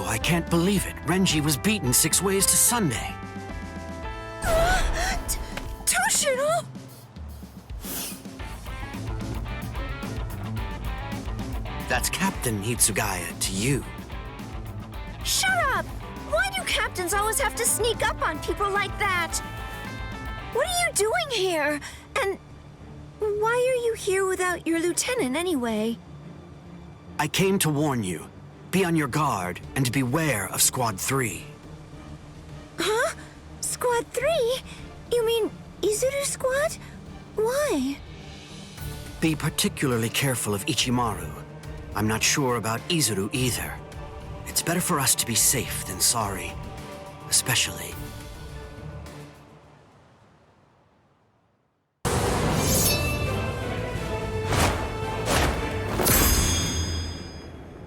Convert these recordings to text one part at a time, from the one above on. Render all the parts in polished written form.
I can't believe it. Renji was beaten 6 ways to Sunday. Toshiro! That's Captain Hitsugaya to you. Shut up! Why do captains always have to sneak up on people like that? What are you doing here? And why are you here without your lieutenant anyway? I came to warn you. Be on your guard and beware of Squad 3. Huh? Squad 3? You mean Izuru Squad? Why? Be particularly careful of Ichimaru. I'm not sure about Izuru either. It's better for us to be safe than sorry. Especially...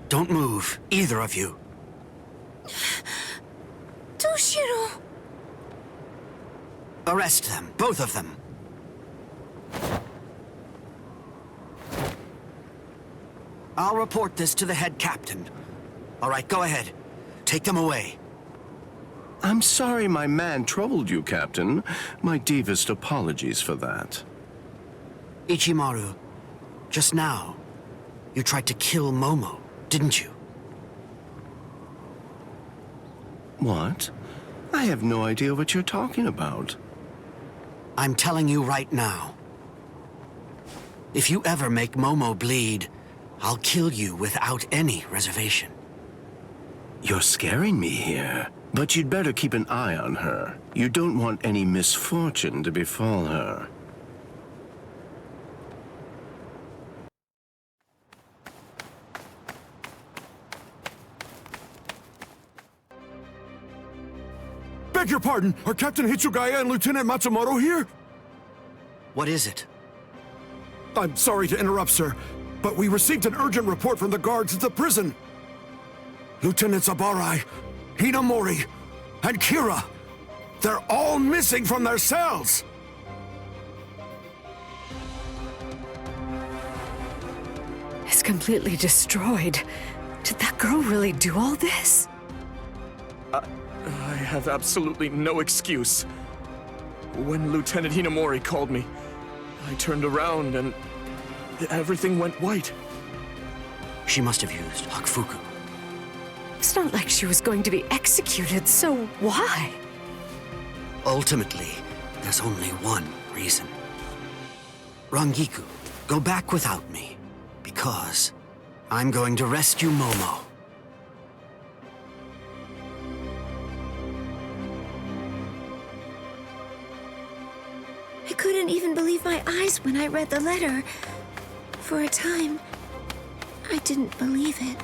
Don't move, either of you. Toshiro! Arrest them, both of them. I'll report this to the head captain. All right, go ahead. Take them away. I'm sorry my man troubled you, Captain. My deepest apologies for that. Ichimaru, just now, you tried to kill Momo, didn't you? What? I have no idea what you're talking about. I'm telling you right now. If you ever make Momo bleed, I'll kill you without any reservation. You're scaring me here. But you'd better keep an eye on her. You don't want any misfortune to befall her. Beg your pardon, are Captain Hitsugaya and Lieutenant Matsumoto here? What is it? I'm sorry to interrupt, sir, but we received an urgent report from the guards at the prison. Lieutenant Sabarai, Hinamori, and Kira, they're all missing from their cells! It's completely destroyed. Did that girl really do all this? I have absolutely no excuse. When Lieutenant Hinamori called me, I turned around and everything went white. She must have used Hakufuku. It's not like she was going to be executed, so why? Ultimately, there's only one reason. Rangiku, go back without me, because I'm going to rescue Momo. I couldn't even believe my eyes when I read the letter. For a time, I didn't believe it.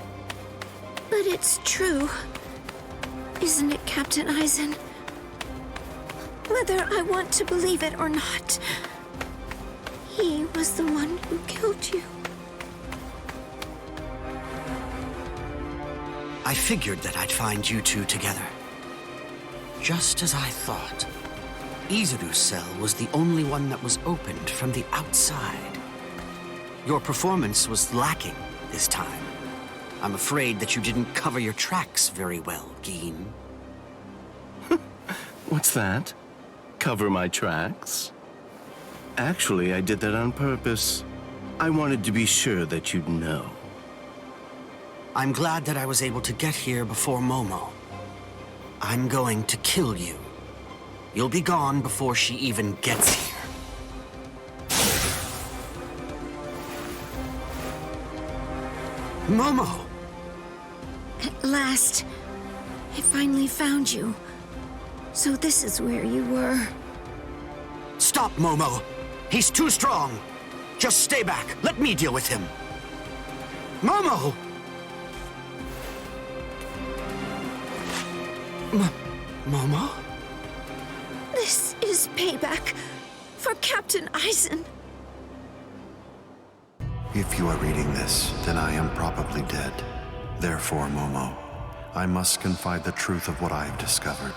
But it's true. Isn't it, Captain Aizen? Whether I want to believe it or not, he was the one who killed you. I figured that I'd find you two together. Just as I thought. Izuru's cell was the only one that was opened from the outside. Your performance was lacking this time. I'm afraid that you didn't cover your tracks very well, Gin. What's that? Cover my tracks? Actually, I did that on purpose. I wanted to be sure that you'd know. I'm glad that I was able to get here before Momo. I'm going to kill you. You'll be gone before she even gets here. Momo! At last, I finally found you. So this is where you were. Stop, Momo! He's too strong! Just stay back. Let me deal with him. Momo! Momo? This is payback for Captain Aizen. If you are reading this, then I am probably dead. Therefore, Momo, I must confide the truth of what I have discovered.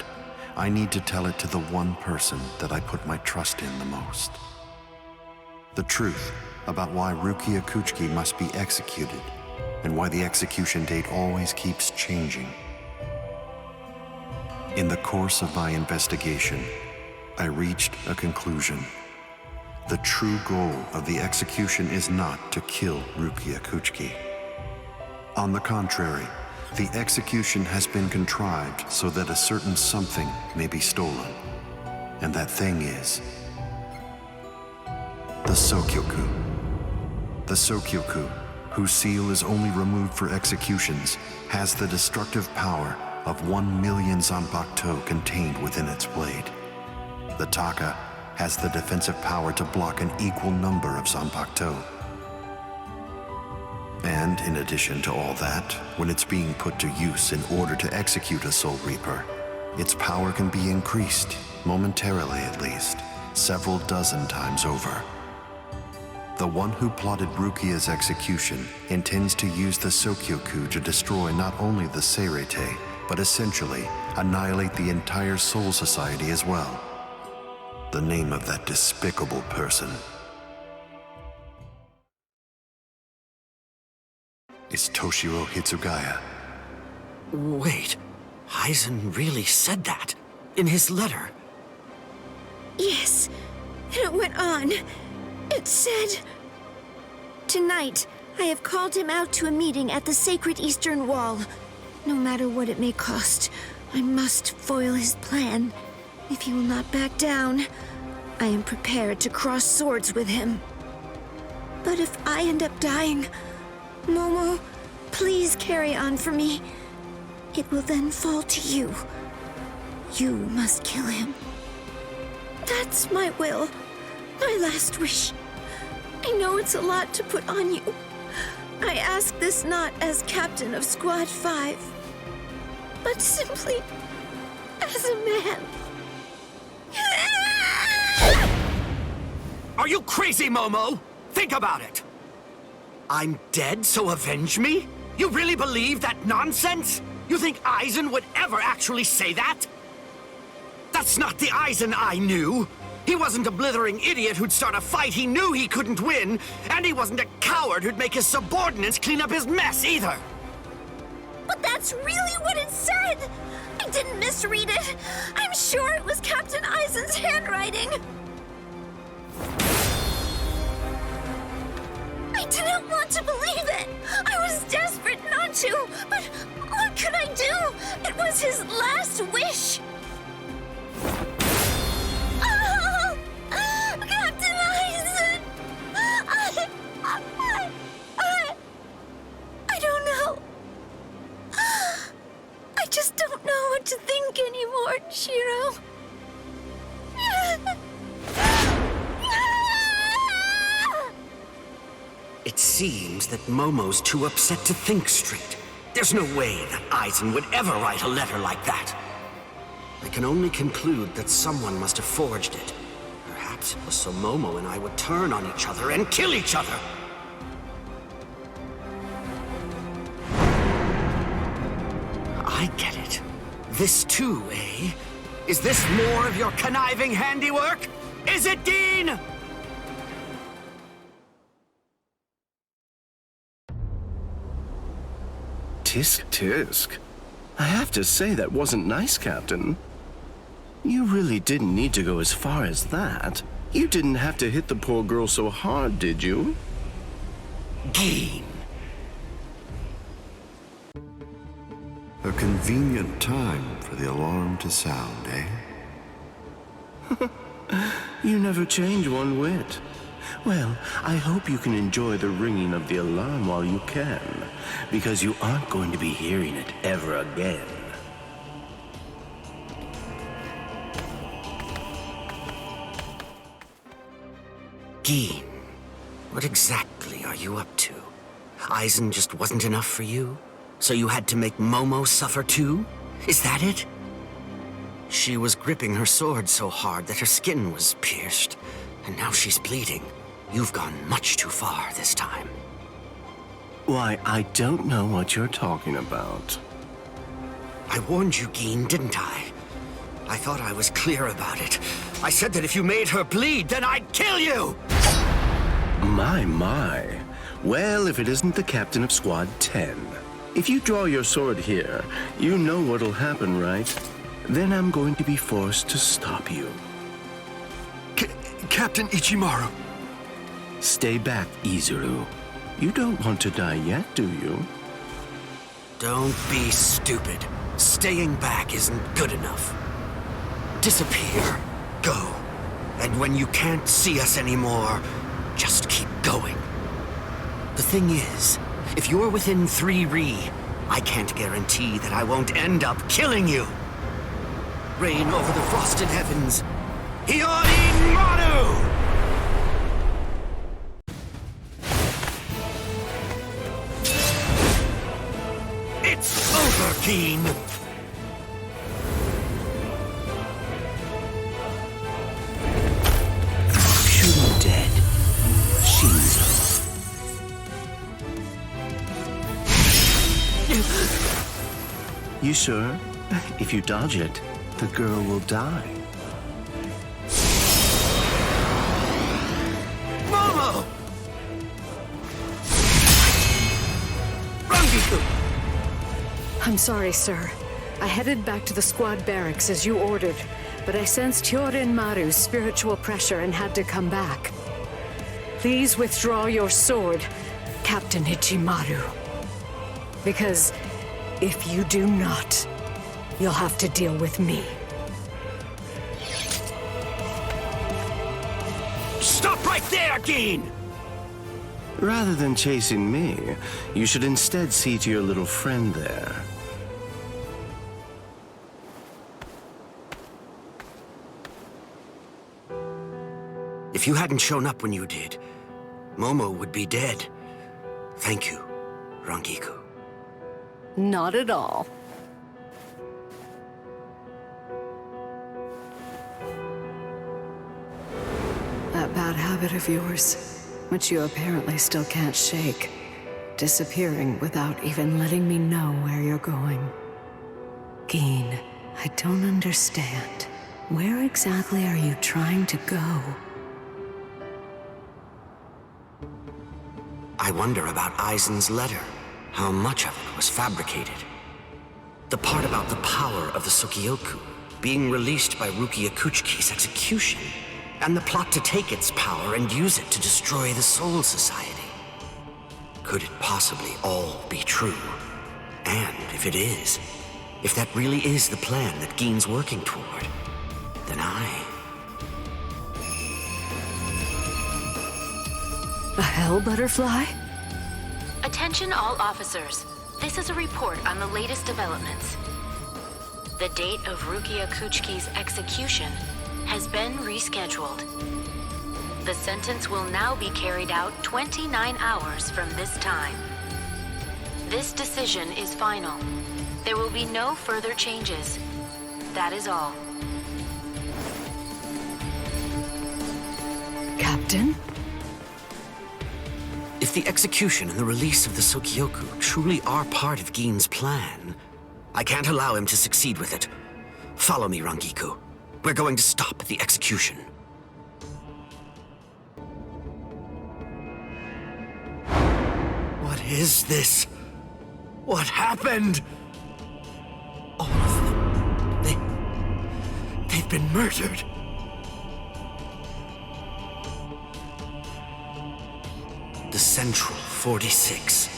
I need to tell it to the one person that I put my trust in the most. The truth about why Rukia Kuchiki must be executed, and why the execution date always keeps changing. In the course of my investigation, I reached a conclusion. The true goal of the execution is not to kill Rukia Kuchiki. On the contrary, the execution has been contrived so that a certain something may be stolen. And that thing is the Sokyoku. The Sokyoku, whose seal is only removed for executions, has the destructive power of 1 million Zanpakuto contained within its blade. The Taka has the defensive power to block an equal number of Zanpakuto. And in addition to all that, when it's being put to use in order to execute a Soul Reaper, its power can be increased, momentarily at least, several dozen times over. The one who plotted Rukia's execution intends to use the Sokyoku to destroy not only the Seirete, but essentially annihilate the entire Soul Society as well. The name of that despicable person is Toshiro Hitsugaya. Wait, Aizen really said that? In his letter? Yes, and it went on. It said, "Tonight, I have called him out to a meeting at the sacred Eastern Wall. No matter what it may cost, I must foil his plan. If he will not back down, I am prepared to cross swords with him. But if I end up dying, Momo, please carry on for me. It will then fall to you. You must kill him. That's my will, my last wish. I know it's a lot to put on you. I ask this not as captain of Squad 5, but simply as a man." Are you crazy, Momo? Think about it. I'm dead, so avenge me? You really believe that nonsense? You think Aizen would ever actually say that? That's not the Aizen I knew. He wasn't a blithering idiot who'd start a fight he knew he couldn't win, and he wasn't a coward who'd make his subordinates clean up his mess either. But that's really what it said! I didn't misread it. I'm sure it was Captain Aizen's handwriting. I didn't want to believe it. I was desperate not to, but what could I do? It was his last wish. Oh, Captain Aizen! I don't know. I just don't know what to think anymore, Shiro. It seems that Momo's too upset to think straight. There's no way that Aizen would ever write a letter like that. I can only conclude that someone must have forged it. Perhaps it was so Momo and I would turn on each other and kill each other. I get it. This too, eh? Is this more of your conniving handiwork? Is it, Dean? Tisk tisk. I have to say that wasn't nice, Captain. You really didn't need to go as far as that. You didn't have to hit the poor girl so hard, did you? Dean. A convenient time for the alarm to sound, eh? You never change one whit. Well, I hope you can enjoy the ringing of the alarm while you can, because you aren't going to be hearing it ever again. Dean, what exactly are you up to? Aizen just wasn't enough for you? So you had to make Momo suffer too? Is that it? She was gripping her sword so hard that her skin was pierced, and now she's bleeding. You've gone much too far this time. Why, I don't know what you're talking about. I warned you, Geen, didn't I? I thought I was clear about it. I said that if you made her bleed, then I'd kill you! My. Well, if it isn't the captain of Squad 10. If you draw your sword here, you know what'll happen, right? then I'm going to be forced to stop you. Captain Ichimaru. Stay back, Izuru. You don't want to die yet, do you? Don't be stupid. Staying back isn't good enough. Disappear. Go. And when you can't see us anymore, just keep going. The thing is, if you're within 3 Ri, I can't guarantee that I won't end up killing you. Reign over the frosted heavens. Hiyori Maru! It's over, Keen! Shoot him dead. Shinzo. You sure? If you dodge it, the girl will die. Momo! Rangiku! I'm sorry, sir. I headed back to the squad barracks as you ordered, but I sensed Hyorin Maru's spiritual pressure and had to come back. Please withdraw your sword, Captain Ichimaru. Because if you do not, you'll have to deal with me. Stop right there, Keen! Rather than chasing me, you should instead see to your little friend there. If you hadn't shown up when you did, Momo would be dead. Thank you, Rangiku. Not at all. That bad habit of yours, which you apparently still can't shake. Disappearing without even letting me know where you're going. Geen, I don't understand. Where exactly are you trying to go? I wonder about Aizen's letter. How much of it was fabricated? The part about the power of the Sokyoku being released by Rukia Kuchiki's execution, and the plot to take its power and use it to destroy the Soul Society. Could it possibly all be true? And if it is, if that really is the plan that Geen's working toward, then A hell butterfly? Attention all officers. This is a report on the latest developments. The date of Rukia Kuchiki's execution has been rescheduled. The sentence will now be carried out 29 hours from this time. This decision is final. There will be no further changes. That is all. Captain? If the execution and the release of the Sokyoku truly are part of Geen's plan, I can't allow him to succeed with it. Follow me, Rangiku. We're going to stop the execution. What is this? What happened? All of them. They've been murdered. The Central 46.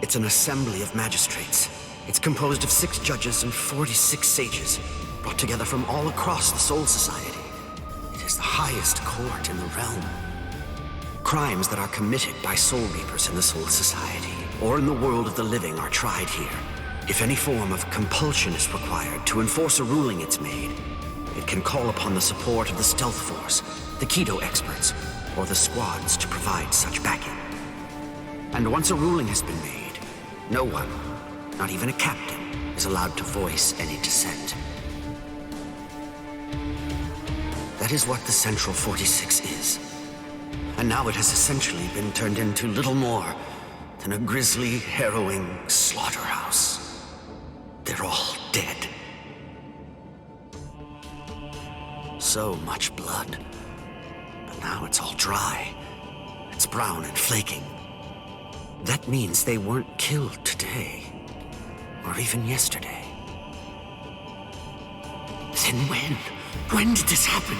It's an assembly of magistrates. It's composed of 6 judges and 46 sages, brought together from all across the Soul Society. It is the highest court in the realm. Crimes that are committed by Soul Reapers in the Soul Society, or in the world of the living, are tried here. If any form of compulsion is required to enforce a ruling it's made, it can call upon the support of the Stealth Force, the Kido experts, or the squads to provide such backing. And once a ruling has been made, no one, not even a captain, is allowed to voice any dissent. That is what the Central 46 is. And now it has essentially been turned into little more than a grisly, harrowing slaughterhouse. They're all dead. So much blood. But now it's all dry. It's brown and flaking. That means they weren't killed today. Or even yesterday. Then when? When did this happen?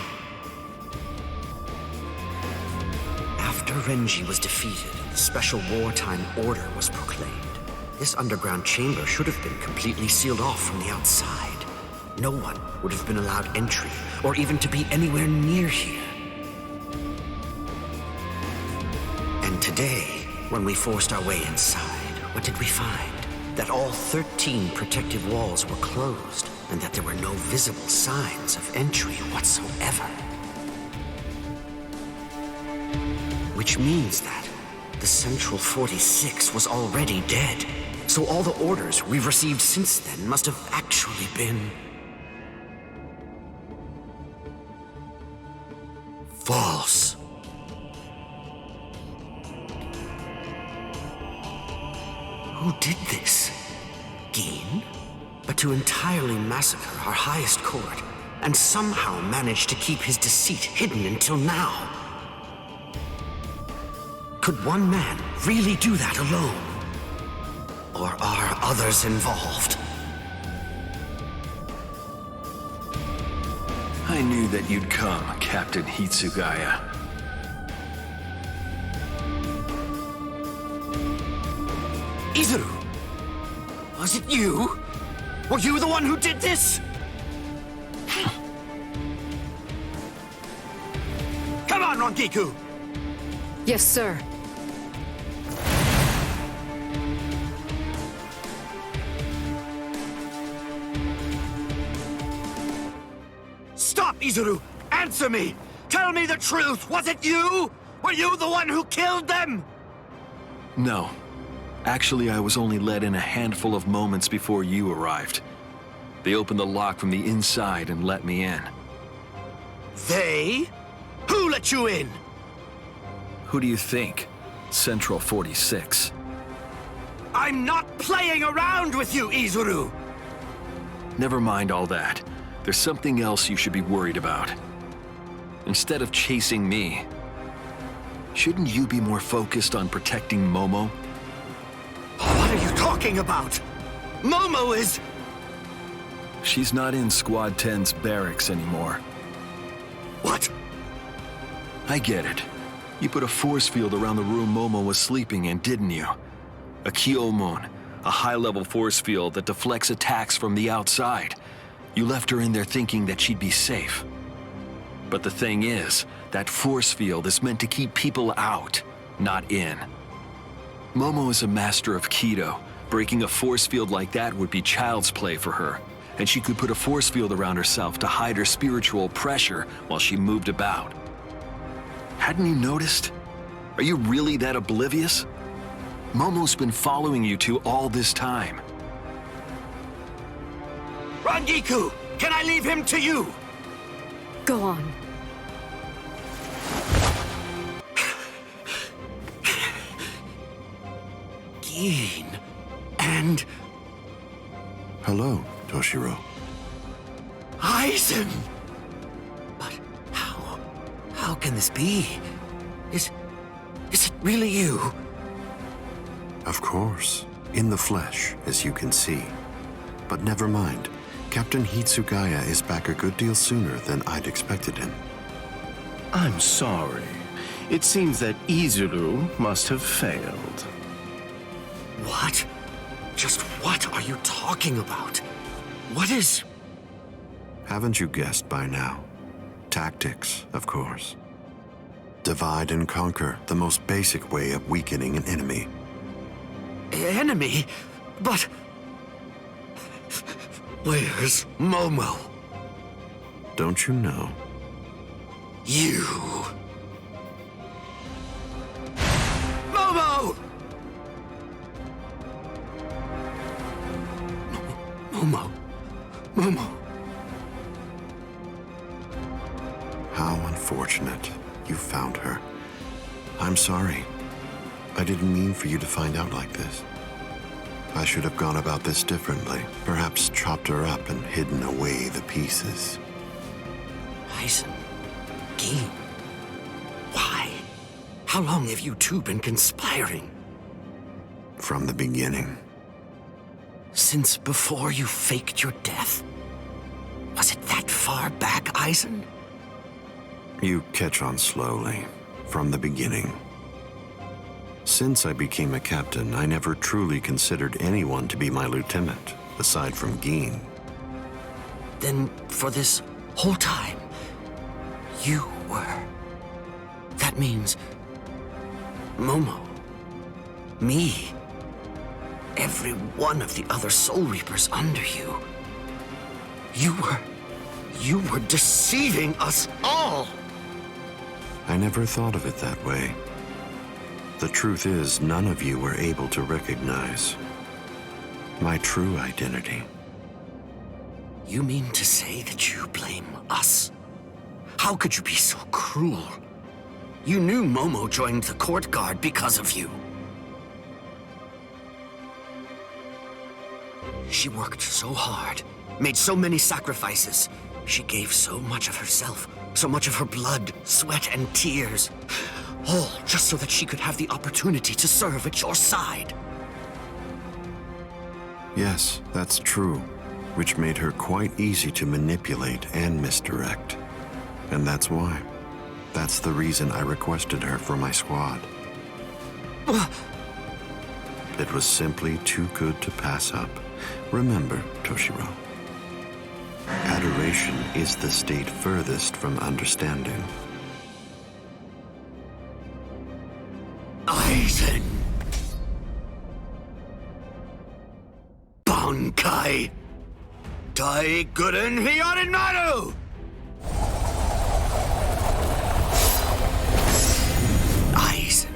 After Renji was defeated, the special wartime order was proclaimed. This underground chamber should have been completely sealed off from the outside. No one would have been allowed entry, or even to be anywhere near here. And today, when we forced our way inside, what did we find? That all 13 protective walls were closed, and that there were no visible signs of entry whatsoever. Which means that the Central 46 was already dead. So all the orders we've received since then must have actually been false. Who did this? Gin? But to entirely massacre our highest court, and somehow manage to keep his deceit hidden until now. Could one man really do that alone? Or are others involved? I knew that you'd come, Captain Hitsugaya. Izuru! Was it you? Were you the one who did this? Come on, Rangiku! Yes, sir. Stop, Izuru! Answer me! Tell me the truth! Was it you? Were you the one who killed them? No. Actually, I was only let in a handful of moments before you arrived. They opened the lock from the inside and let me in. They? Who let you in? Who do you think? Central 46. I'm not playing around with you, Izuru! Never mind all that. There's something else you should be worried about. Instead of chasing me, shouldn't you be more focused on protecting Momo? What are you talking about? Momo is... She's not in Squad 10's barracks anymore. What? I get it. You put a force field around the room Momo was sleeping in, didn't you? A Kyomon, a high-level force field that deflects attacks from the outside. You left her in there thinking that she'd be safe. But the thing is, that force field is meant to keep people out, not in. Momo is a master of Kido. Breaking a force field like that would be child's play for her. And she could put a force field around herself to hide her spiritual pressure while she moved about. Hadn't you noticed? Are you really that oblivious? Momo's been following you two all this time. Rangiku! Can I leave him to you? Go on. Gin... and... Hello, Toshiro. Aizen! But how? How can this be? Is it really you? Of course, in the flesh, as you can see. But never mind. Captain Hitsugaya is back a good deal sooner than I'd expected him. I'm sorry. It seems that Izuru must have failed. What? Just what are you talking about? What is... Haven't you guessed by now? Tactics, of course. Divide and conquer, the most basic way of weakening an enemy. enemy? But... where's Momo? Don't you know? You... Momo! Momo. How unfortunate. You found her. I'm sorry. I didn't mean for you to find out like this. I should have gone about this differently. Perhaps chopped her up and hidden away the pieces. Aizen. Gin. Why? How long have you two been conspiring? From the beginning. Since before you faked your death? Was it that far back, Aizen? You catch on slowly, from the beginning. Since I became a captain, I never truly considered anyone to be my lieutenant, aside from Gin. Then, for this whole time, you were. That means Momo, me, every one of the other Soul Reapers under you. You were deceiving us all! I never thought of it that way. The truth is, none of you were able to recognize my true identity. You mean to say that you blame us? How could you be so cruel? You knew Momo joined the court guard because of you. She worked so hard, made so many sacrifices. She gave so much of herself, so much of her blood, sweat, and tears. All just so that she could have the opportunity to serve at your side. Yes, that's true, which made her quite easy to manipulate and misdirect. And that's why. That's the reason I requested her for my squad. It was simply too good to pass up. Remember, Toshiro, adoration is the state furthest from understanding. Aizen! Bankai! Daiguren Hyorinmaru! Aizen,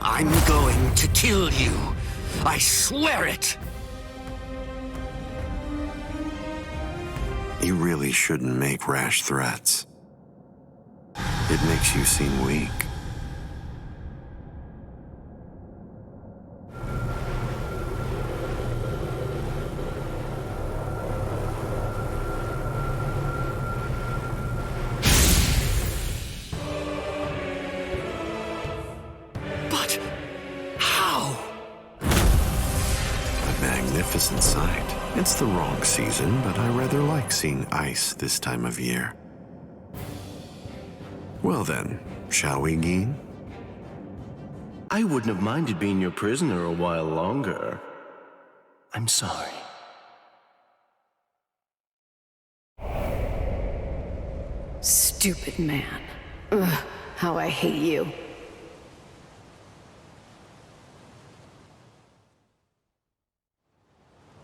I'm going to kill you. I swear it! You really shouldn't make rash threats. It makes you seem weak. But how? A magnificent sight. It's the wrong season, but I rather like seeing ice this time of year. Well then, shall we, Gin? I wouldn't have minded being your prisoner a while longer. I'm sorry. Stupid man. Ugh, how I hate you.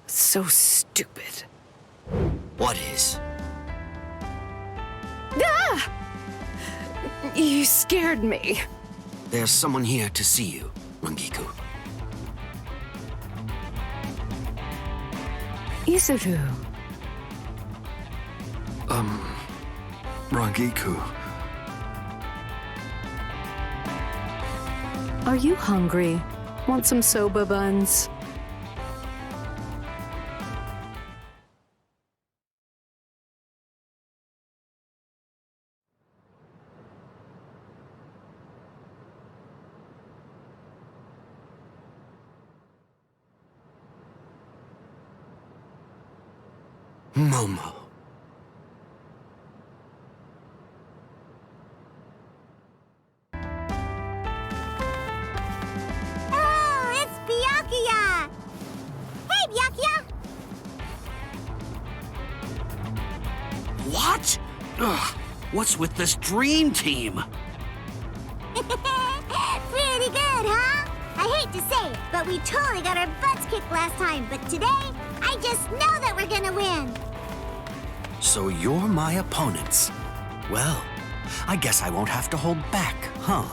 So stupid. What is? Ah! You scared me. There's someone here to see you, Rangiku. Izuru. Rangiku. Are you hungry? Want some soba buns? Momo. Oh, it's Byakuya! Hey, Byakuya! What? Ugh, what's with this dream team? Pretty good, huh? I hate to say it, but we totally got our butts kicked last time. But today, I just know that we're gonna win. So you're my opponents. Well, I guess I won't have to hold back, huh?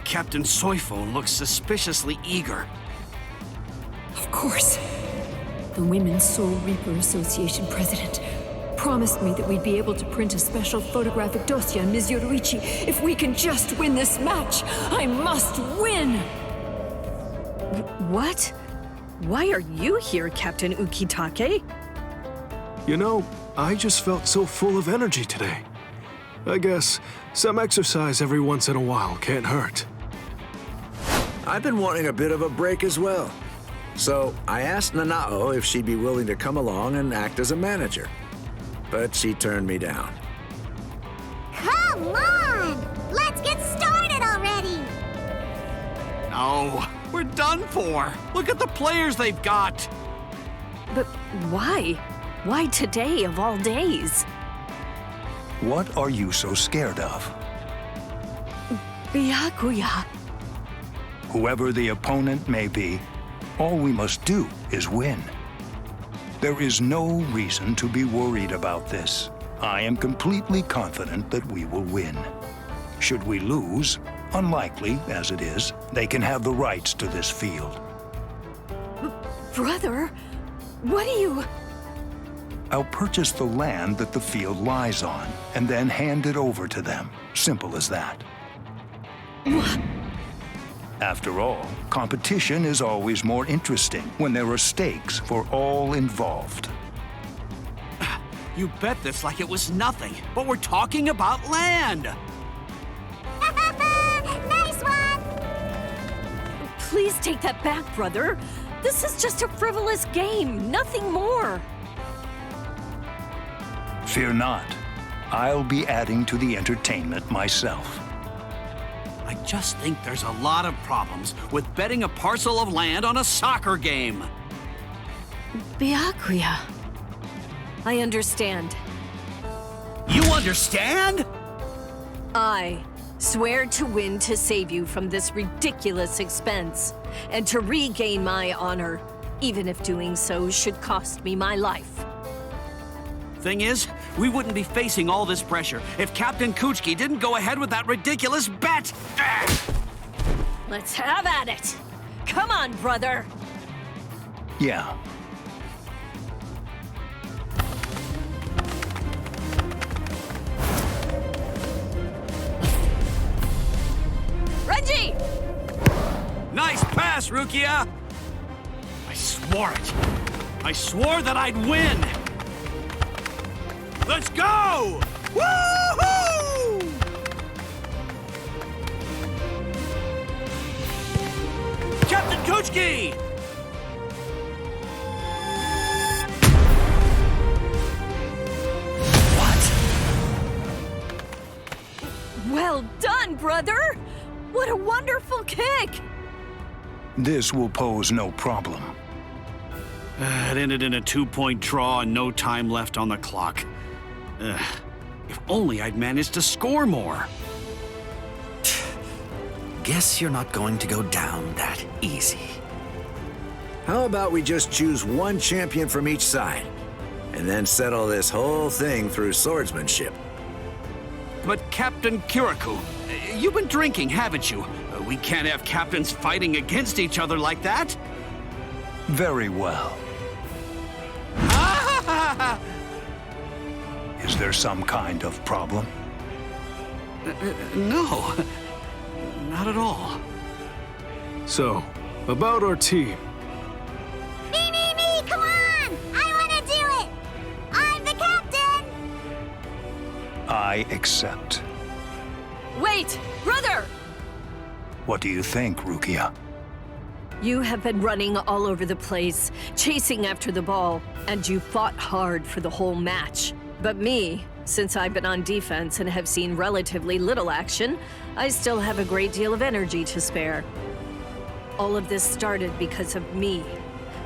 Captain Soifo looks suspiciously eager. Of course. The Women's Soul Reaper Association president promised me that we'd be able to print a special photographic dossier on Ms. Yoruichi if we can just win this match. I must win! What? Why are you here, Captain Ukitake? You know, I just felt so full of energy today. I guess some exercise every once in a while can't hurt. I've been wanting a bit of a break as well. So I asked Nanao if she'd be willing to come along and act as a manager. But she turned me down. Come on! Let's get started already! No, we're done for. Look at the players they've got. But why? Why today of all days? What are you so scared of? Byakuya. Whoever the opponent may be, all we must do is win. There is no reason to be worried about this. I am completely confident that we will win. Should we lose, unlikely as it is, they can have the rights to this field. Brother, what do you... I'll purchase the land that the field lies on, and then hand it over to them. Simple as that. After all, competition is always more interesting when there are stakes for all involved. You bet this like it was nothing, but we're talking about land. Nice one! Please take that back, brother. This is just a frivolous game, nothing more. Fear not. I'll be adding to the entertainment myself. I just think there's a lot of problems with betting a parcel of land on a soccer game. Byakuya. I understand. You understand? I swear to win to save you from this ridiculous expense, and to regain my honor, even if doing so should cost me my life. Thing is, we wouldn't be facing all this pressure if Captain Kuchiki didn't go ahead with that ridiculous bet! Let's have at it! Come on, brother! Yeah. Reggie! Nice pass, Rukia! I swore it. I swore that I'd win! Let's go! Woo-hoo! Captain Kuchiki! Well done, brother! What a wonderful kick! This will pose no problem. It ended in a 2-point draw and no time left on the clock. If only I'd managed to score more. Guess you're not going to go down that easy. How about we just choose one champion from each side, and then settle this whole thing through swordsmanship? But Captain Kirikou, you've been drinking, haven't you? We can't have captains fighting against each other like that. Very well. Is there some kind of problem? No, not at all. So, about our team. Me, come on! I want to do it! I'm the captain! I accept. Wait, brother! What do you think, Rukia? You have been running all over the place, chasing after the ball, and you fought hard for the whole match. But me, since I've been on defense and have seen relatively little action, I still have a great deal of energy to spare. All of this started because of me,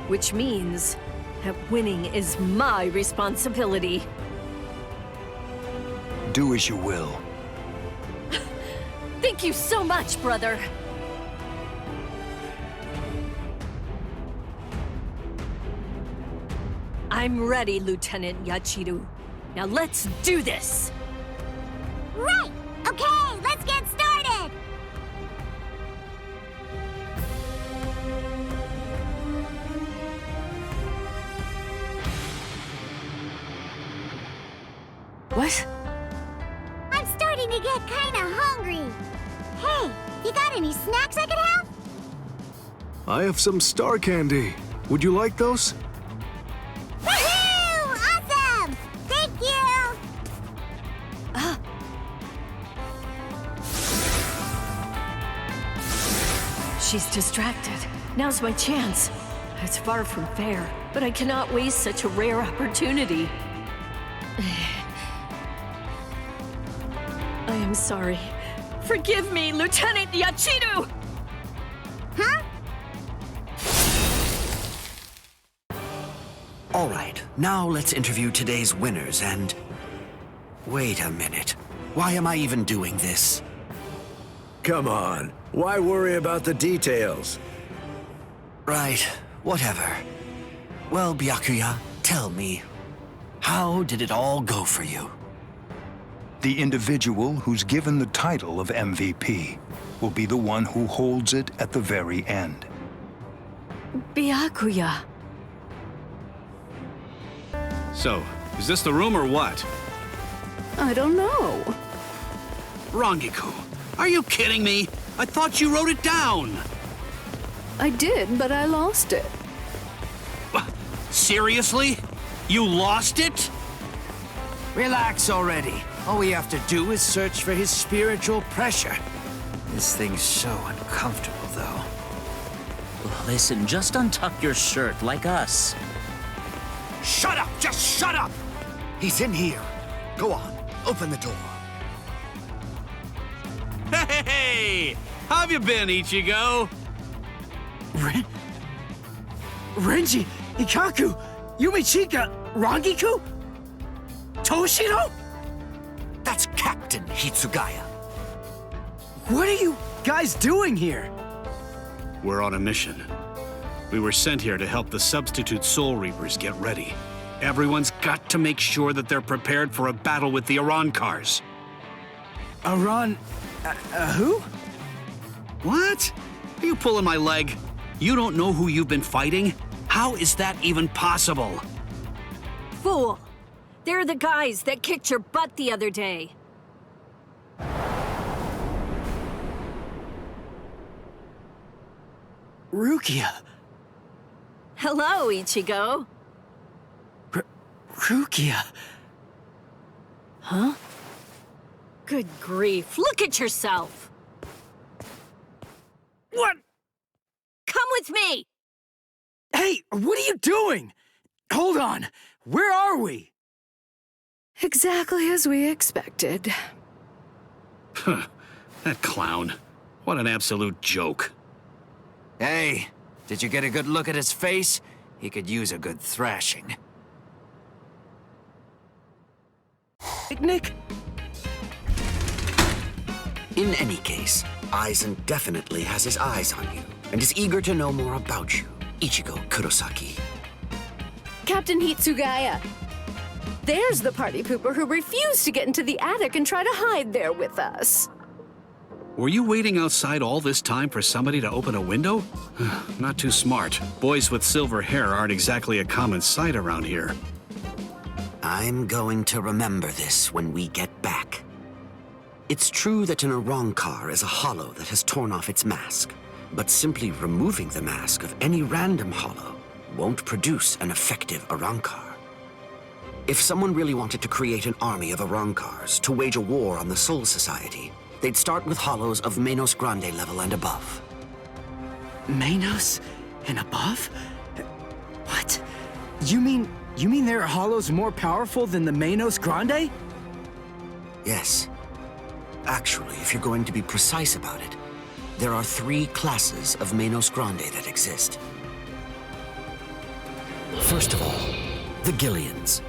which means that winning is my responsibility. Do as you will. Thank you so much, brother. I'm ready, Lieutenant Yachiru. Now let's do this! Right! Okay, let's get started! What? I'm starting to get kinda hungry. Hey, you got any snacks I could have? I have some star candy. Would you like those? Woohoo! Awesome! Thank you! She's distracted. Now's my chance. It's far from fair, but I cannot waste such a rare opportunity. I am sorry. Forgive me, Lieutenant Yachiru! Huh? All right, now let's interview today's winners and... Wait a minute. Why am I even doing this? Come on. Why worry about the details? Right, whatever. Well, Byakuya, tell me, how did it all go for you? The individual who's given the title of MVP will be the one who holds it at the very end. Byakuya. So, is this the room or what? I don't know. Rangiku, are you kidding me? I thought you wrote it down. I did, but I lost it. Seriously? You lost it? Relax already. All we have to do is search for his spiritual pressure. This thing's so uncomfortable, though. Listen, just untuck your shirt like us. Shut up! Just shut up! He's in here. Go on, open the door. Hey! How have you been, Ichigo? Renji, Ikaku, Yumichika, Rangiku? Toshiro? That's Captain Hitsugaya. What are you guys doing here? We're on a mission. We were sent here to help the substitute Soul Reapers get ready. Everyone's got to make sure that they're prepared for a battle with the Arrancars. Who? What? Are you pulling my leg? You don't know who you've been fighting? How is that even possible? Fool! They're the guys that kicked your butt the other day. Rukia. Hello, Ichigo. Rukia. Huh? Good grief, look at yourself! What? Come with me! Hey, what are you doing? Hold on, where are we? Exactly as we expected. Huh, that clown. What an absolute joke. Hey, did you get a good look at his face? He could use a good thrashing. Picnic? In any case, Aizen definitely has his eyes on you and is eager to know more about you, Ichigo Kurosaki. Captain Hitsugaya. There's the party pooper who refused to get into the attic and try to hide there with us. Were you waiting outside all this time for somebody to open a window? Not too smart. Boys with silver hair aren't exactly a common sight around here. I'm going to remember this when we get back. It's true that an Arrancar is a hollow that has torn off its mask, but simply removing the mask of any random hollow won't produce an effective Arrancar. If someone really wanted to create an army of Arrancars to wage a war on the Soul Society, they'd start with hollows of Manos Grande level and above. Manos and above? What? You mean there are hollows more powerful than the Manos Grande? Yes. Actually, if you're going to be precise about it, there are 3 classes of Manos Grande that exist. First of all, the Gillians.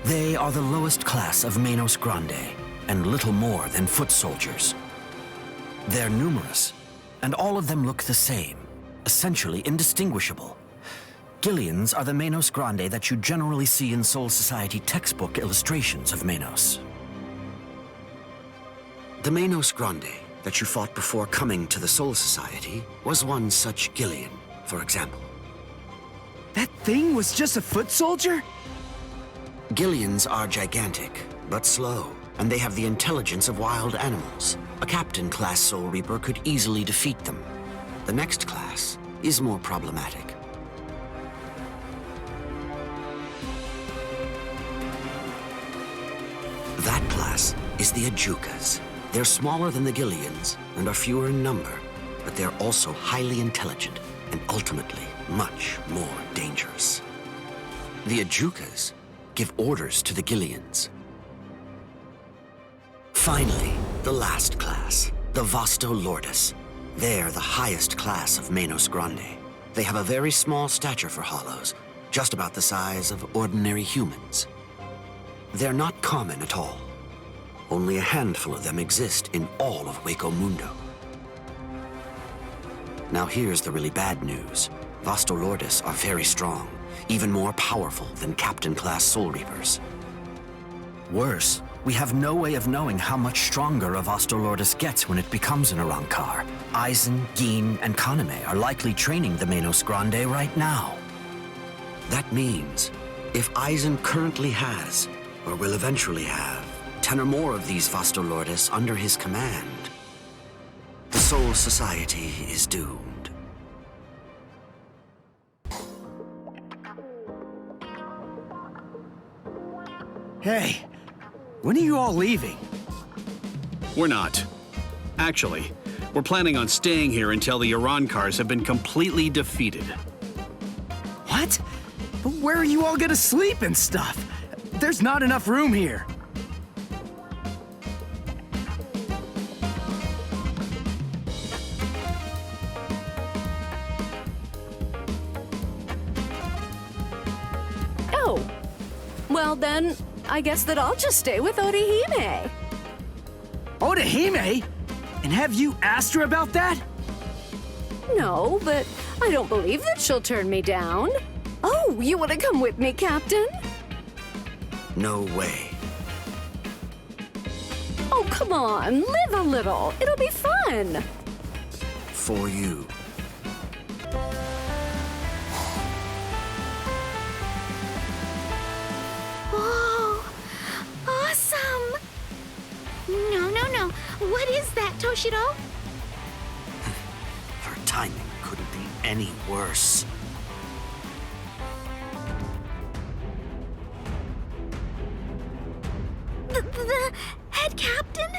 They are the lowest class of Manos Grande, and little more than foot soldiers. They're numerous, and all of them look the same, essentially indistinguishable. Gillians are the Manos Grande that you generally see in Soul Society textbook illustrations of Manos. The Manos Grande that you fought before coming to the Soul Society was one such Gillian, for example. That thing was just a foot soldier? Gillians are gigantic, but slow, and they have the intelligence of wild animals. A captain-class Soul Reaper could easily defeat them. The next class is more problematic. That class is the Ajukas. They're smaller than the Gillians and are fewer in number, but they're also highly intelligent and ultimately much more dangerous. The Ajukas give orders to the Gillians. Finally, the last class, the Vasto Lordis. They're the highest class of Menos Grande. They have a very small stature for Hollows, just about the size of ordinary humans. They're not common at all. Only a handful of them exist in all of Waco Mundo. Now here's the really bad news. Vasto Lordis are very strong, even more powerful than Captain-class Soul Reapers. Worse, we have no way of knowing how much stronger a Vasto Lordis gets when it becomes an Arrancar. Aizen, Gin, and Kaname are likely training the Menos Grande right now. That means, if Aizen currently has, or will eventually have, 10 or more of these Vasto Lordis under his command, the Soul Society is doomed. Hey, when are you all leaving? We're not. Actually, we're planning on staying here until the Arrancars have been completely defeated. What? But where are you all gonna sleep and stuff? There's not enough room here. Oh, well then, I guess that I'll just stay with Orihime. Orihime? And have you asked her about that? No, but I don't believe that she'll turn me down. Oh, you want to come with me, Captain? No way. Oh, come on, live a little. It'll be fun. For you. Whoa! Awesome! No. What is that, Toshiro? Her timing couldn't be any worse. The head captain?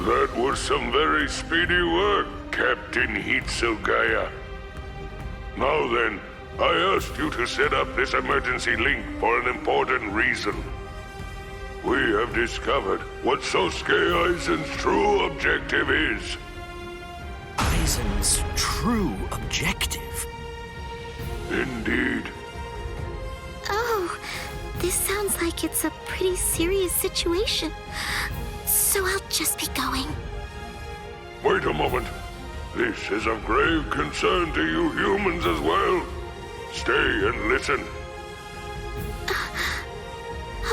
That was some very speedy work, Captain Hitsugaya. Now then, I asked you to set up this emergency link for an important reason. We have discovered what Sosuke Aizen's true objective is. Aizen's true objective? Indeed. Oh, this sounds like it's a pretty serious situation. So I'll just be going. Wait a moment. This is of grave concern to you humans as well. Stay and listen.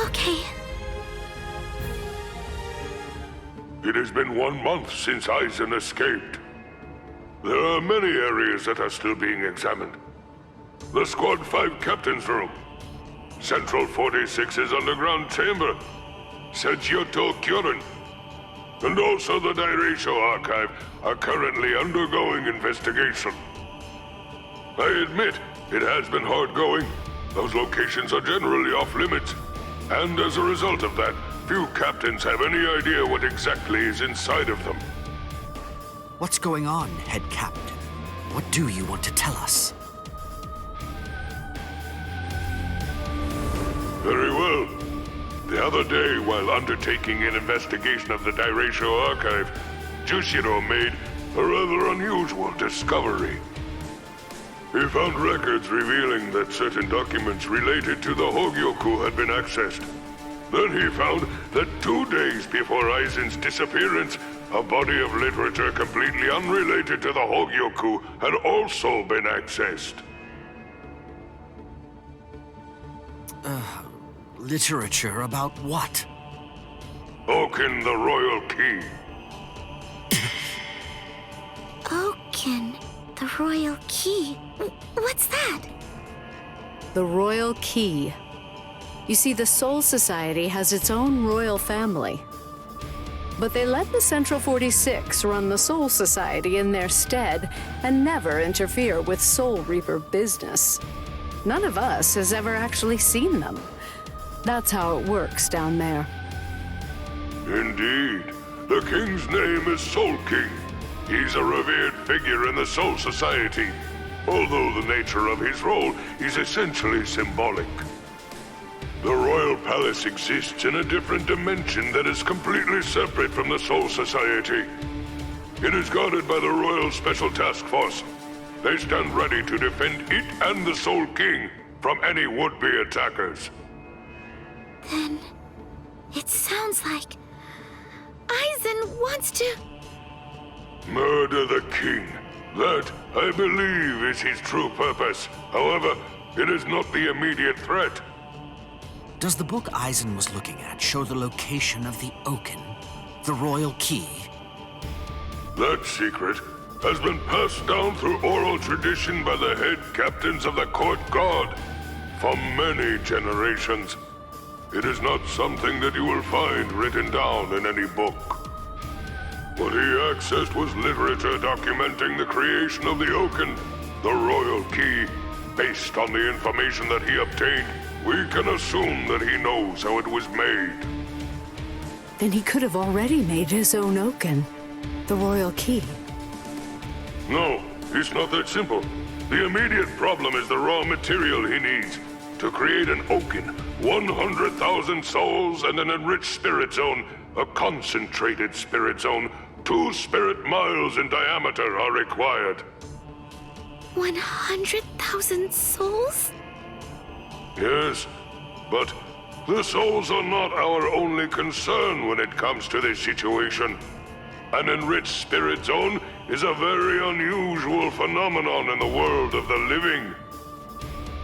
Okay. It has been 1 month since Aizen escaped. There are many areas that are still being examined. The Squad 5 Captain's Room, Central 46's underground chamber, Sechioto Kyorin, and also the Dairaisho Archive are currently undergoing investigation. I admit, it has been hard going. Those locations are generally off limits, and as a result of that, few captains have any idea what exactly is inside of them. What's going on, Head Captain? What do you want to tell us? Very well. The other day, while undertaking an investigation of the Dairaisho Archive, Toshiro made a rather unusual discovery. He found records revealing that certain documents related to the Hogyoku had been accessed. Then he found that 2 days before Aizen's disappearance, a body of literature completely unrelated to the Hogyoku had also been accessed. Literature about what? Awaken the Royal Key. Awaken, the Royal Key. What's that? The Royal Key. You see, the Soul Society has its own royal family. But they let the Central 46 run the Soul Society in their stead and never interfere with Soul Reaper business. None of us has ever actually seen them. That's how it works down there. Indeed. The king's name is Soul King. He's a revered figure in the Soul Society. although the nature of his role is essentially symbolic. The Royal Palace exists in a different dimension that is completely separate from the Soul Society. It is guarded by the Royal Special Task Force. They stand ready to defend it and the Soul King from any would-be attackers. Then, it sounds like Aizen wants to... Murder the King. That, I believe, is his true purpose. However, it is not the immediate threat. Does the book Aizen was looking at show the location of the Oaken, the royal key? That secret has been passed down through oral tradition by the head captains of the court guard for many generations. It is not something that you will find written down in any book. What he accessed was literature documenting the creation of the Oaken, the royal key. Based on the information that he obtained, we can assume that he knows how it was made. Then he could have already made his own Oaken, the royal key. No, it's not that simple. The immediate problem is the raw material he needs. To create an Oaken, 100,000 souls and an enriched spirit zone, a concentrated spirit zone, 2 spirit miles in diameter are required. 100,000 souls? Yes, but the souls are not our only concern when it comes to this situation. An enriched spirit zone is a very unusual phenomenon in the world of the living.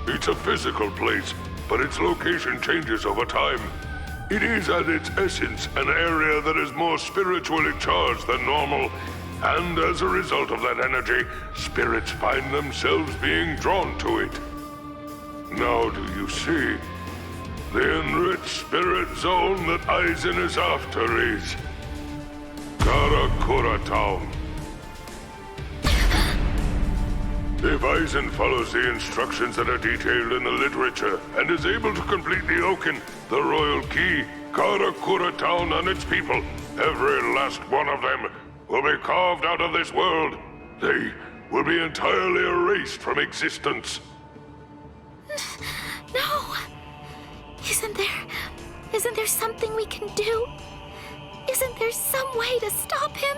It's a physical place, but its location changes over time. It is at its essence an area that is more spiritually charged than normal, and as a result of that energy, spirits find themselves being drawn to it. Now do you see? The enriched spirit zone that Aizen is after is Karakura Town. If Aizen follows the instructions that are detailed in the literature and is able to complete the Oaken, the royal key, Karakura Town and its people, every last one of them, will be carved out of this world. They will be entirely erased from existence. No! Isn't there something we can do? Isn't there some way to stop him?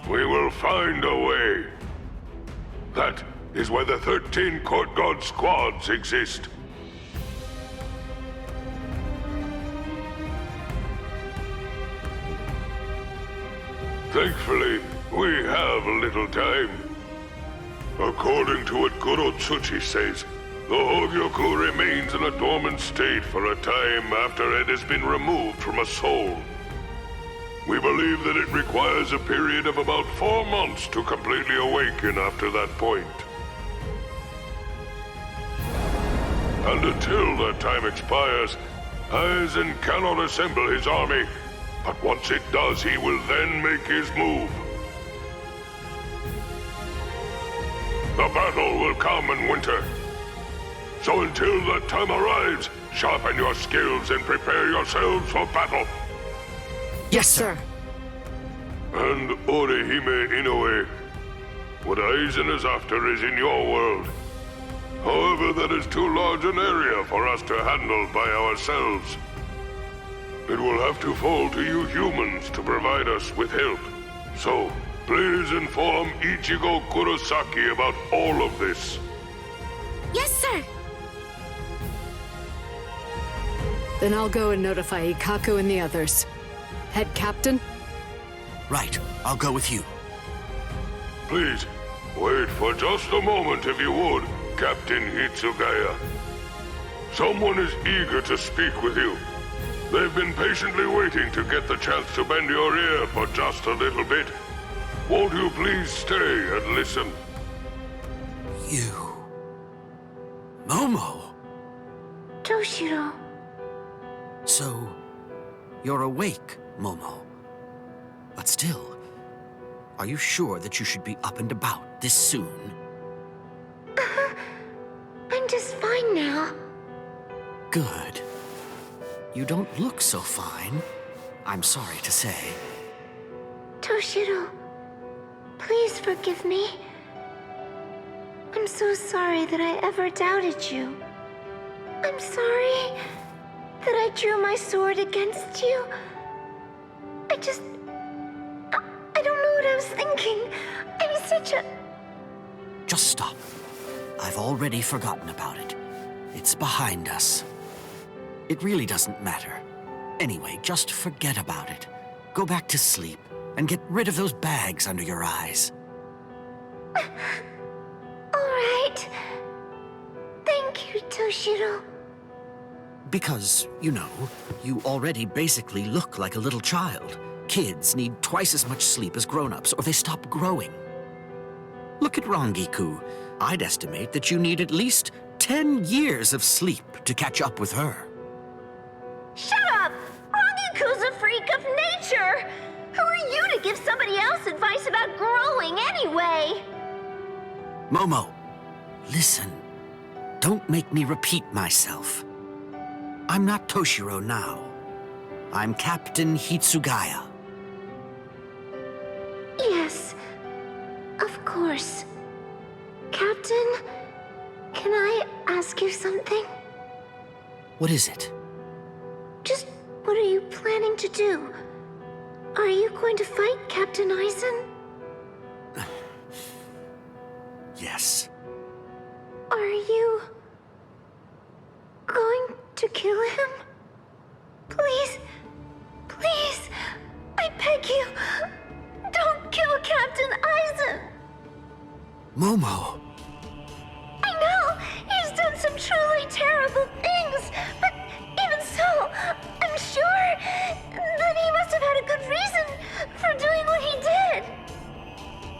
We will find a way. That is why the 13 Court Guard squads exist. Thankfully, we have a little time. According to what Goro Tsuchi says, the Hogyoku remains in a dormant state for a time after it has been removed from a soul. We believe that it requires a period of about 4 months to completely awaken after that point. And until that time expires, Aizen cannot assemble his army, but once it does, he will then make his move. The battle will come in winter. So until that time arrives, sharpen your skills and prepare yourselves for battle. Yes, sir. And Orihime Inoue, what Aizen is after is in your world. However, that is too large an area for us to handle by ourselves. It will have to fall to you humans to provide us with help. So, please inform Ichigo Kurosaki about all of this. Yes, sir! Then I'll go and notify Ikaku and the others. Head Captain? Right, I'll go with you. Please, wait for just a moment if you would, Captain Hitsugaya. Someone is eager to speak with you. They've been patiently waiting to get the chance to bend your ear for just a little bit. Won't you please stay and listen? You... Momo! Toshiro. So, you're awake, Momo. But still, are you sure that you should be up and about this soon? I'm just fine now. Good. You don't look so fine, I'm sorry to say. Toshiro, please forgive me. I'm so sorry that I ever doubted you. I'm sorry that I drew my sword against you. I don't know what I was thinking. I'm such a... Just stop. I've already forgotten about it. It's behind us. It really doesn't matter. Anyway, just forget about it. Go back to sleep and get rid of those bags under your eyes. All right. Thank you, Toshiro. Because, you know, you already basically look like a little child. Kids need twice as much sleep as grown-ups, or they stop growing. Look at Rangiku. I'd estimate that you need at least 10 years of sleep to catch up with her. Shut up! Rangiku's a freak of nature! Who are you to give somebody else advice about growing anyway? Momo, listen. Don't make me repeat myself. I'm not Toshiro now. I'm Captain Hitsugaya. Yes, of course. Captain, can I ask you something? What is it? Just what are you planning to do? Are you going to fight Captain Aizen? Yes. Are you going to kill him? Please, please, I beg you, don't kill Captain Aizen! Momo! I know, he's done some truly terrible things, but even so, I'm sure that he must have had a good reason for doing what he did.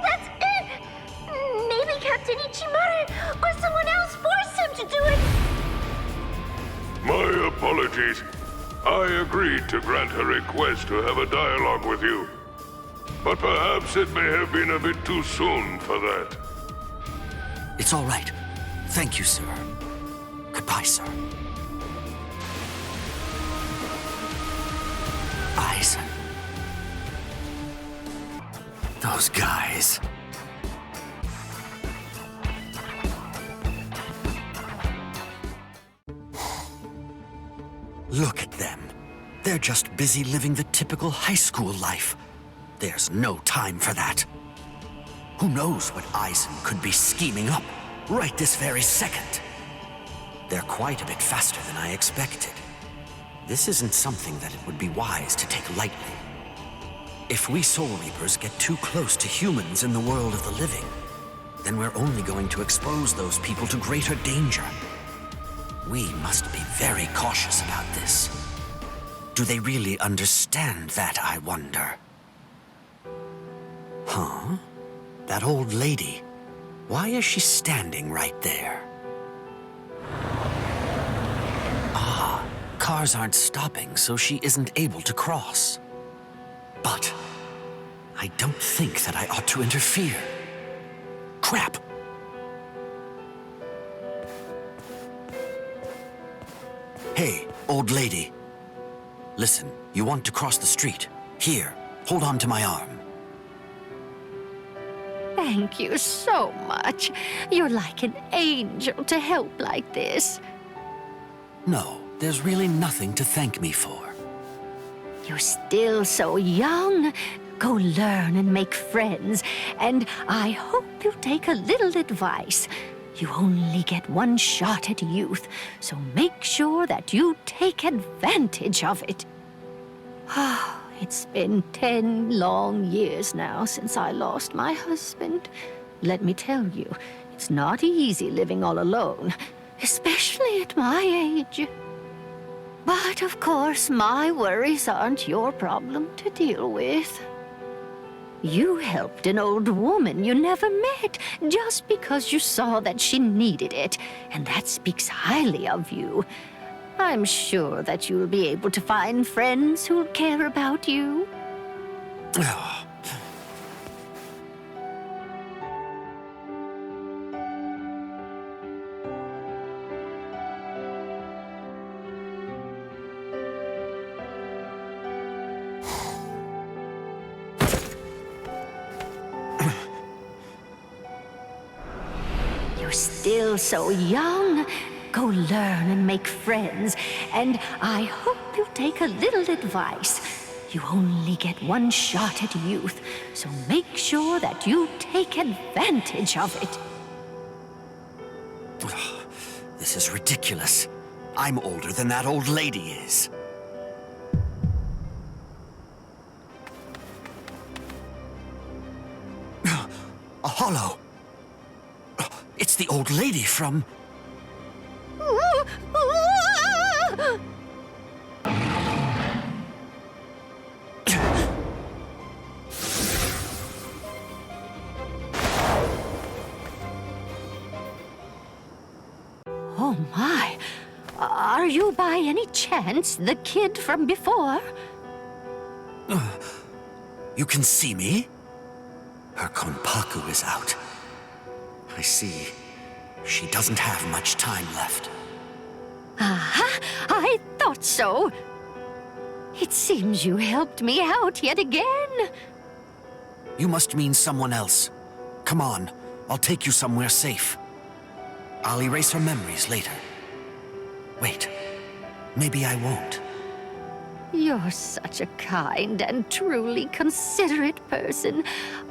That's it! Maybe Captain Ichimaru or someone else forced him to do it! My apologies. I agreed to grant her request to have a dialogue with you. But perhaps it may have been a bit too soon for that. It's all right. Thank you, sir. Goodbye, sir. Aizen. Those guys. Look at them. They're just busy living the typical high school life. There's no time for that. Who knows what Aizen could be scheming up right this very second? They're quite a bit faster than I expected. This isn't something that it would be wise to take lightly. If we Soul Reapers get too close to humans in the world of the living, then we're only going to expose those people to greater danger. We must be very cautious about this. Do they really understand that, I wonder? Huh? That old lady. Why is she standing right there? Ah, cars aren't stopping, so she isn't able to cross. But I don't think that I ought to interfere. Crap! Hey, old lady. Listen, you want to cross the street. Here, hold on to my arm. Thank you so much. You're like an angel to help like this. No, there's really nothing to thank me for. You're still so young. Go learn and make friends, and I hope you take a little advice. You only get one shot at youth, so make sure that you take advantage of it. It's been 10 long years now since I lost my husband. Let me tell you, it's not easy living all alone, especially at my age. But of course, my worries aren't your problem to deal with. You helped an old woman you never met just because you saw that she needed it, and that speaks highly of you. I'm sure that you'll be able to find friends who'll care about you. You're still so young. Go learn and make friends, and I hope you take a little advice. You only get one shot at youth, so make sure that you take advantage of it. This is ridiculous. I'm older than that old lady is. A hollow. It's the old lady from... Oh my! Are you by any chance the kid from before? You can see me? Her konpaku is out. I see. She doesn't have much time left. Aha! I thought so! It seems you helped me out yet again. You must mean someone else. Come on, I'll take you somewhere safe. I'll erase her memories later. Wait, maybe I won't. You're such a kind and truly considerate person.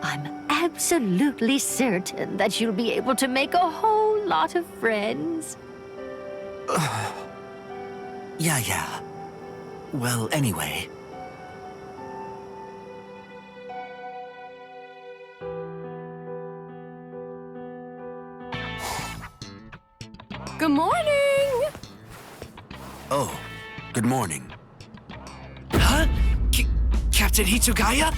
I'm absolutely certain that you'll be able to make a whole lot of friends. Yeah. Well, anyway. Good morning! Oh, good morning. Huh? Captain Hitsugaya?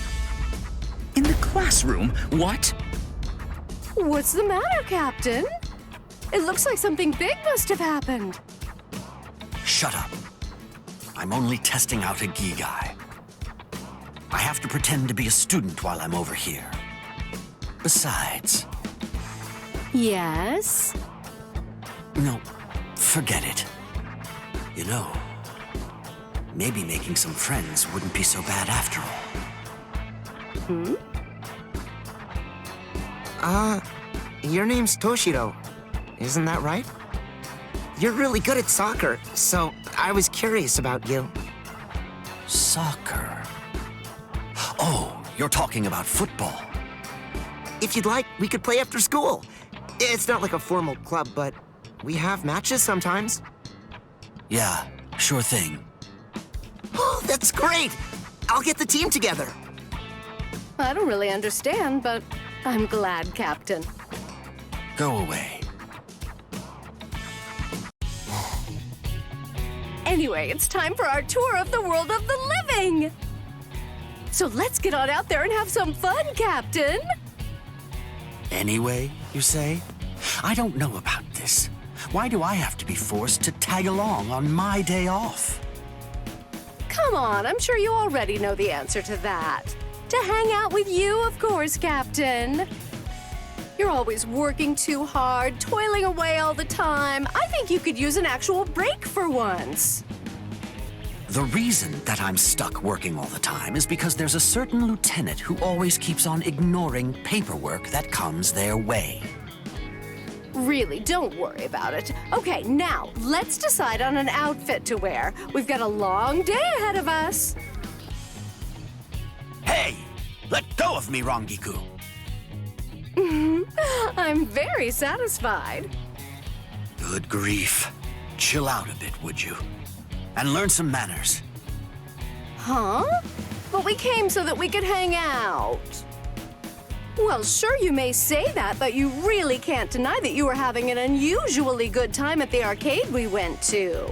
In the classroom? What? What's the matter, Captain? It looks like something big must have happened. Shut up. I'm only testing out a Gigai. I have to pretend to be a student while I'm over here. Besides... Yes? No, forget it. You know, maybe making some friends wouldn't be so bad after all. Your name's Toshiro, isn't that right? You're really good at soccer, so I was curious about you. Soccer? Oh, you're talking about football. If you'd like, we could play after school. It's not like a formal club, but we have matches sometimes. Yeah, sure thing. Oh, that's great! I'll get the team together. I don't really understand, but I'm glad, Captain. Go away. Anyway, it's time for our tour of the world of the living! So let's get on out there and have some fun, Captain! Anyway, you say? I don't know about this. Why do I have to be forced to tag along on my day off? Come on, I'm sure you already know the answer to that. To hang out with you, of course, Captain. You're always working too hard, toiling away all the time. I think you could use an actual break for once. The reason that I'm stuck working all the time is because there's a certain lieutenant who always keeps on ignoring paperwork that comes their way. Really, don't worry about it. Okay, now, let's decide on an outfit to wear. We've got a long day ahead of us. Hey! Let go of me, Rangiku! I'm very satisfied. Good grief. Chill out a bit, would you? And learn some manners. Huh? But we came so that we could hang out. Well, sure, you may say that, but you really can't deny that you were having an unusually good time at the arcade we went to.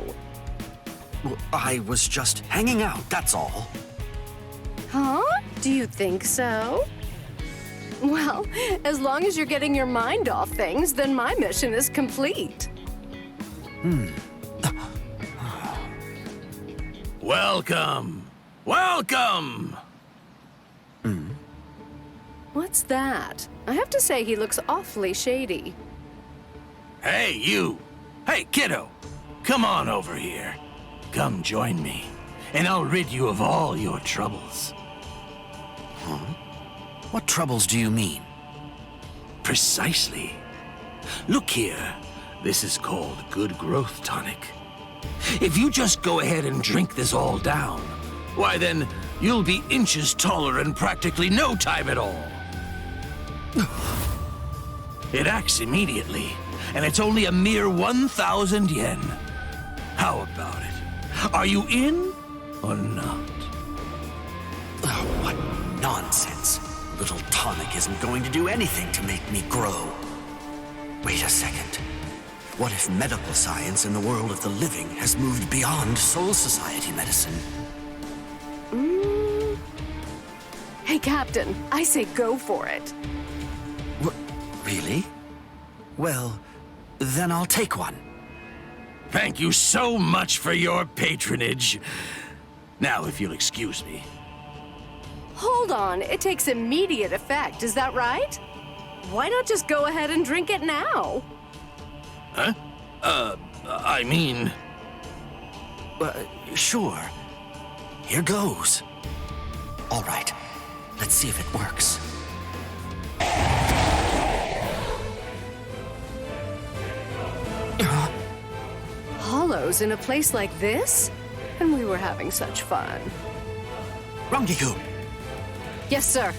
Well, I was just hanging out, that's all. Huh? Do you think so? Well, as long as you're getting your mind off things, then my mission is complete. Welcome! Welcome! What's that? I have to say he looks awfully shady. Hey, you! Hey, kiddo! Come on over here. Come join me, and I'll rid you of all your troubles. Huh? What troubles do you mean? Precisely. Look here. This is called Good Growth Tonic. If you just go ahead and drink this all down, why then, you'll be inches taller in practically no time at all. It acts immediately, and it's only a mere 1,000 yen. How about it? Are you in or not? Oh, what nonsense. Little tonic isn't going to do anything to make me grow. Wait a second. What if medical science in the world of the living has moved beyond Soul Society medicine? Hey, Captain, I say go for it. Really? Well, then I'll take one. Thank you so much for your patronage. Now, if you'll excuse me. Hold on, it takes immediate effect, is that right? Why not just go ahead and drink it now? Huh? I mean... Sure. Here goes. All right, let's see if it works. Hollows in a place like this? And we were having such fun. Rangiku! Yes, sir.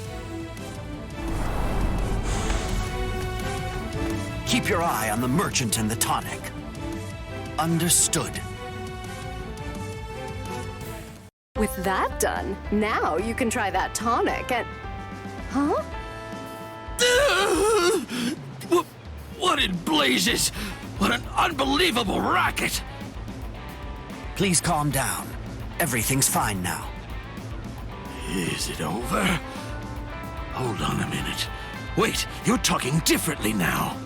Keep your eye on the merchant and the tonic. Understood. With that done, now you can try that tonic and... Huh? What in blazes? What an unbelievable racket! Please calm down. Everything's fine now. Is it over? Hold on a minute. Wait, you're talking differently now.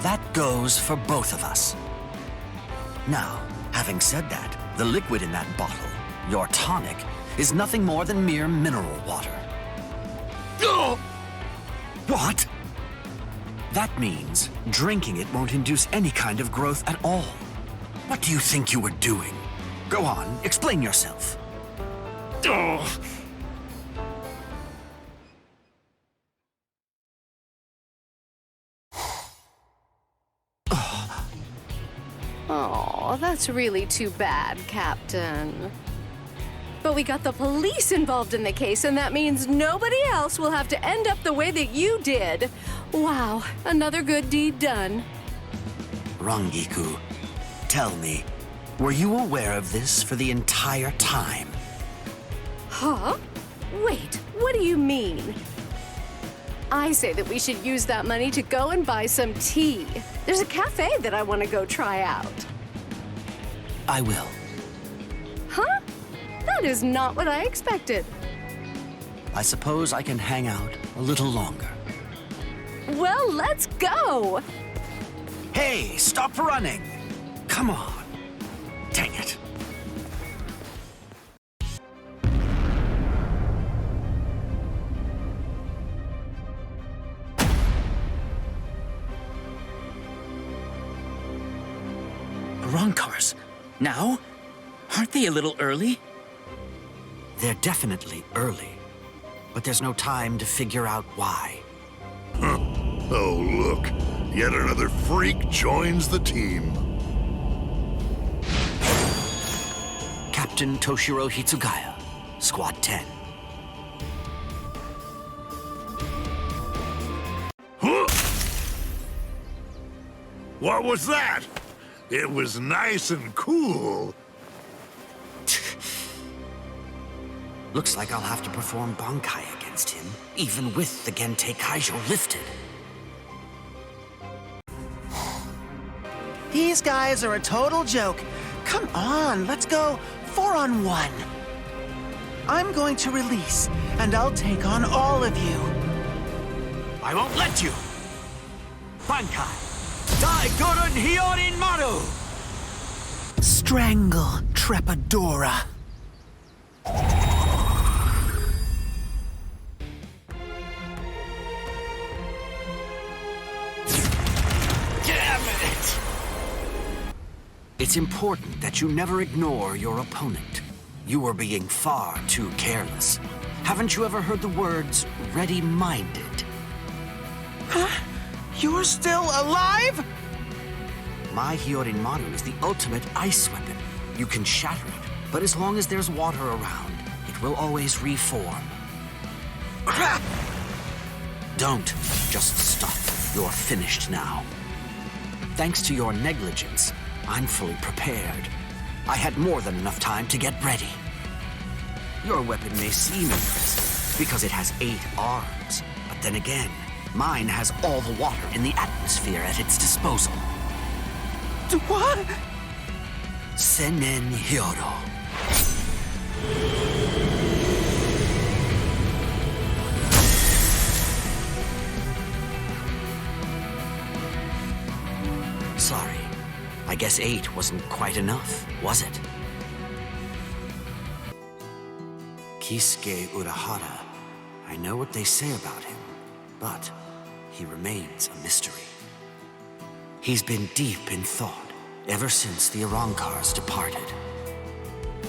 That goes for both of us. Now, having said that, the liquid in that bottle, your tonic, is nothing more than mere mineral water. Oh! What? That means drinking it won't induce any kind of growth at all. What do you think you were doing? Go on, explain yourself. Oh! Oh, that's really too bad, Captain. But we got the police involved in the case, and that means nobody else will have to end up the way that you did. Wow, another good deed done. Rangiku, tell me, were you aware of this for the entire time? Huh? Wait, what do you mean? I say that we should use that money to go and buy some tea. There's a cafe that I want to go try out. I will. Huh? That is not what I expected. I suppose I can hang out a little longer. Well, let's go! Hey, stop running! Come on. Dang it. Arrancars. Now? Aren't they a little early? They're definitely early, but there's no time to figure out why. Oh, look. Yet another freak joins the team. Captain Toshiro Hitsugaya, Squad 10. What was that? It was nice and cool. Looks like I'll have to perform Bankai against him, even with the Gentei Kaijo lifted. These guys are a total joke. Come on, let's go 4-on-1. I'm going to release, and I'll take on all of you. I won't let you! Bankai! Dai Gurun Hyorin Maru! Strangle Trepadora. It's important that you never ignore your opponent. You are being far too careless. Haven't you ever heard the words ready-minded? Huh? You're still alive? My Hyorin Maru is the ultimate ice weapon. You can shatter it, but as long as there's water around, it will always reform. Don't just stop. You're finished now. Thanks to your negligence, I'm fully prepared. I had more than enough time to get ready. Your weapon may seem impressive because it has 8 arms, but then again, mine has all the water in the atmosphere at its disposal. What? Senen Hyoro. Sorry. I guess 8 wasn't quite enough, was it? Kisuke Urahara. I know what they say about him, but he remains a mystery. He's been deep in thought ever since the Arrancars departed.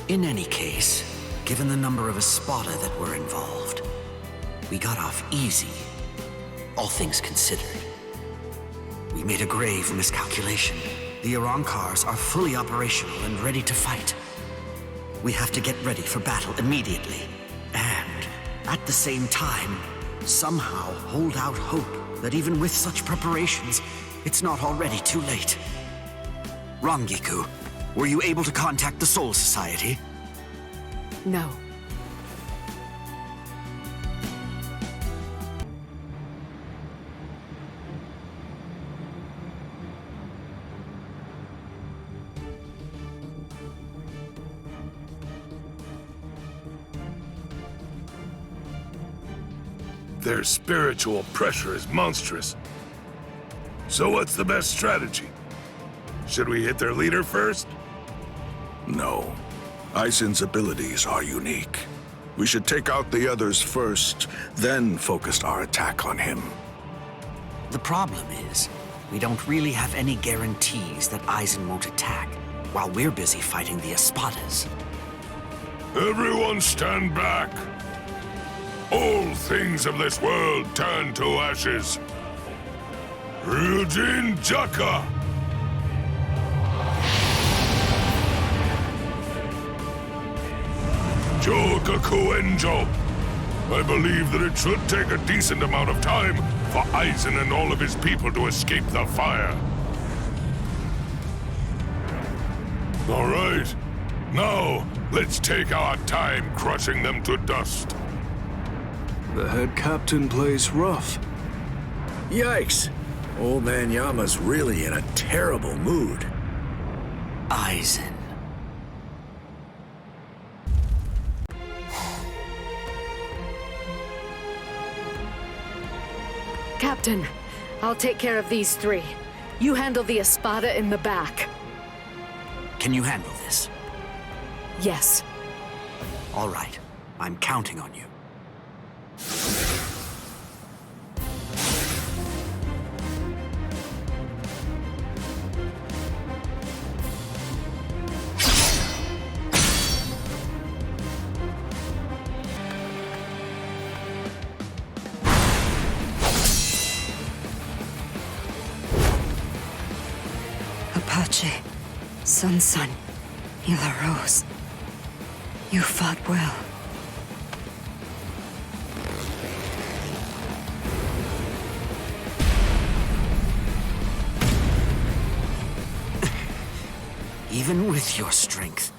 In any case, given the number of Espada that were involved, we got off easy, all things considered. We made a grave miscalculation. The Arrancars are fully operational and ready to fight. We have to get ready for battle immediately, and at the same time, somehow hold out hope that even with such preparations, it's not already too late. Rangiku, were you able to contact the Soul Society? No. Their spiritual pressure is monstrous. So what's the best strategy? Should we hit their leader first? No. Aizen's abilities are unique. We should take out the others first, then focus our attack on him. The problem is, we don't really have any guarantees that Aizen won't attack, while we're busy fighting the Espadas. Everyone stand back. All things of this world turn to ashes. Ryujin Jaka! Jogaku Enjo! I believe that it should take a decent amount of time for Aizen and all of his people to escape the fire. All right. Now, let's take our time crushing them to dust. The head captain plays rough. Yikes! Old man Yama's really in a terrible mood. Aizen. Captain, I'll take care of these 3. You handle the Espada in the back. Can you handle this? Yes. All right. I'm counting on you. Apache, Sun, Hila Rose. You fought well. Even with your strength,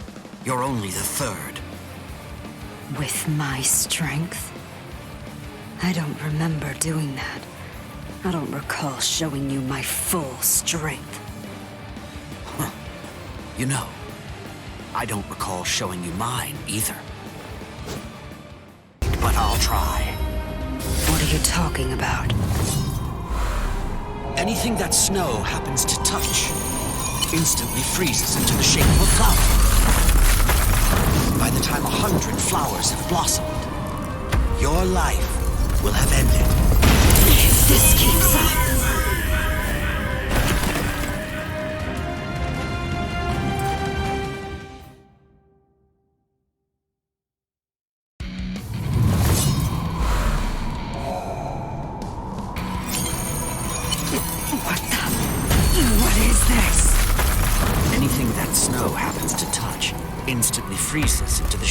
you're only the 3rd. With my strength? I don't remember doing that. I don't recall showing you my full strength. Huh. You know, I don't recall showing you mine either. But I'll try. What are you talking about? Anything that snow happens to touch instantly freezes into the shape of a flower. By the time 100 flowers have blossomed, your life will have ended. If this keeps up...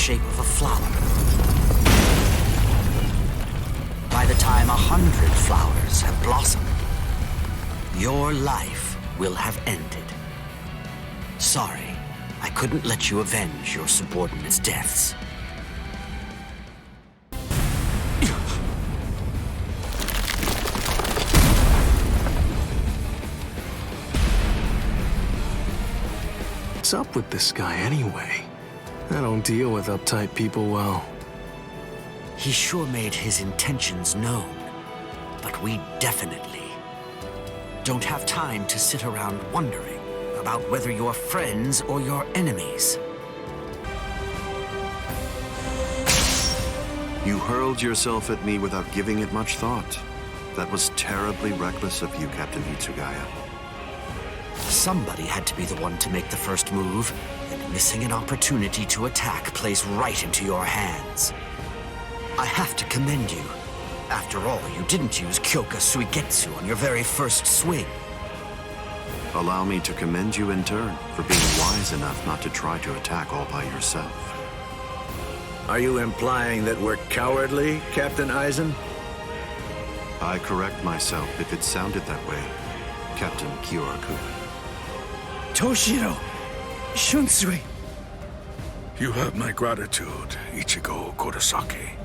shape of a flower. By the time 100 flowers have blossomed, your life will have ended. Sorry, I couldn't let you avenge your subordinates' deaths. What's up with this guy anyway? I don't deal with uptight people well. He sure made his intentions known, but we definitely don't have time to sit around wondering about whether you're friends or your enemies. You hurled yourself at me without giving it much thought. That was terribly reckless of you, Captain Hitsugaya. Somebody had to be the one to make the first move, and missing an opportunity to attack plays right into your hands. I have to commend you. After all, you didn't use Kyoka Suigetsu on your very first swing. Allow me to commend you in turn for being wise enough not to try to attack all by yourself. Are you implying that we're cowardly, Captain Aizen? I correct myself if it sounded that way, Captain Kyoraku. Toshiro! Shunsui! You have my gratitude, Ichigo Kurosaki.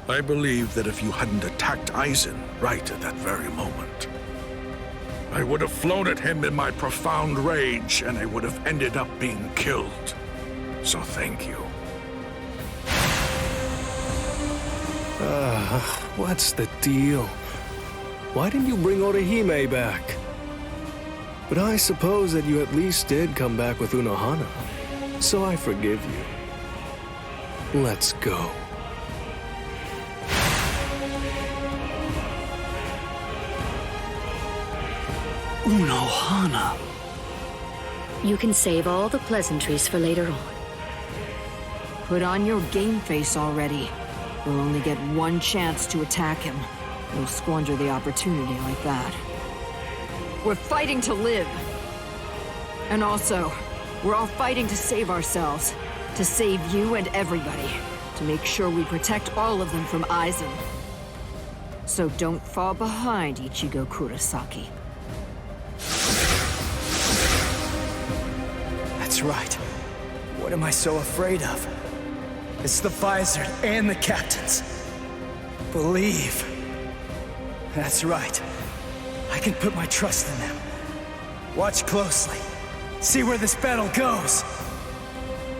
I believe that if you hadn't attacked Aizen right at that very moment, I would have flown at him in my profound rage, and I would have ended up being killed. So thank you. What's the deal? Why didn't you bring Orihime back? But I suppose that you at least did come back with Unohana, so I forgive you. Let's go. Unohana. You can save all the pleasantries for later on. Put on your game face already. We'll only get one chance to attack him. We'll squander the opportunity like that. We're fighting to live. And also, we're all fighting to save ourselves. To save you and everybody. To make sure we protect all of them from Aizen. So don't fall behind, Ichigo Kurosaki. That's right. What am I so afraid of? It's the Vizard and the captains. Believe. That's right. I can put my trust in them. Watch closely. See where this battle goes.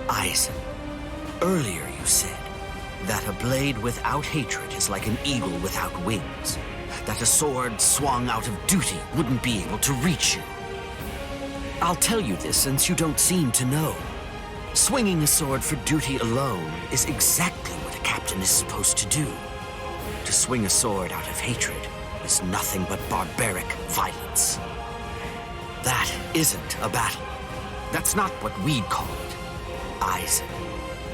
Aizen, earlier you said that a blade without hatred is like an eagle without wings. That a sword swung out of duty wouldn't be able to reach you. I'll tell you this since you don't seem to know. Swinging a sword for duty alone is exactly what a captain is supposed to do. To swing a sword out of hatred is nothing but barbaric violence. That isn't a battle. That's not what we'd call it. Aizen,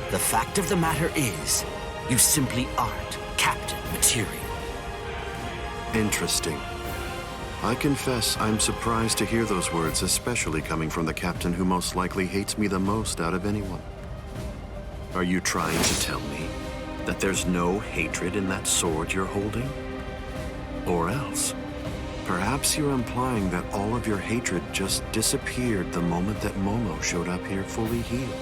the fact of the matter is, you simply aren't captain material. Interesting. I confess I'm surprised to hear those words, especially coming from the captain who most likely hates me the most out of anyone. Are you trying to tell me that there's no hatred in that sword you're holding? Or else, perhaps you're implying that all of your hatred just disappeared the moment that Momo showed up here fully healed.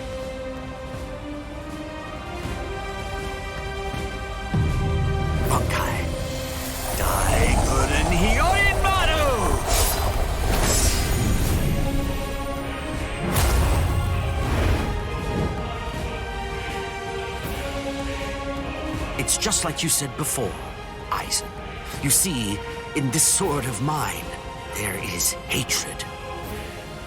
Bankai. Daiguren Hyorin Maru! It's just like you said before, Aizen. You see, in this sword of mine, there is hatred.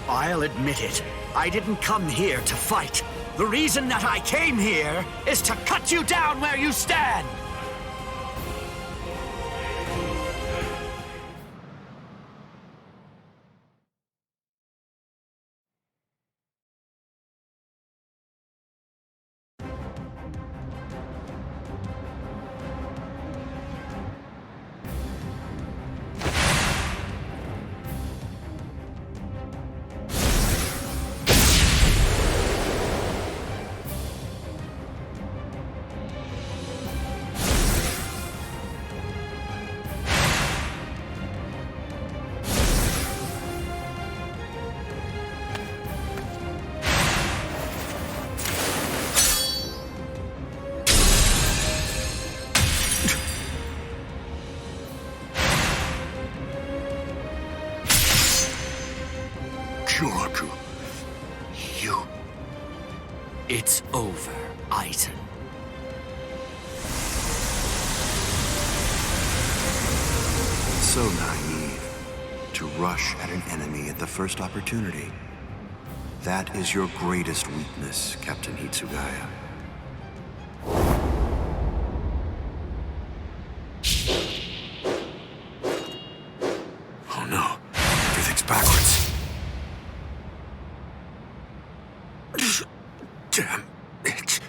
I'll admit it. I didn't come here to fight. The reason that I came here is to cut you down where you stand. So naive to rush at an enemy at the first opportunity. That is your greatest weakness, Captain Hitsugaya. Oh no, everything's backwards. Damn it.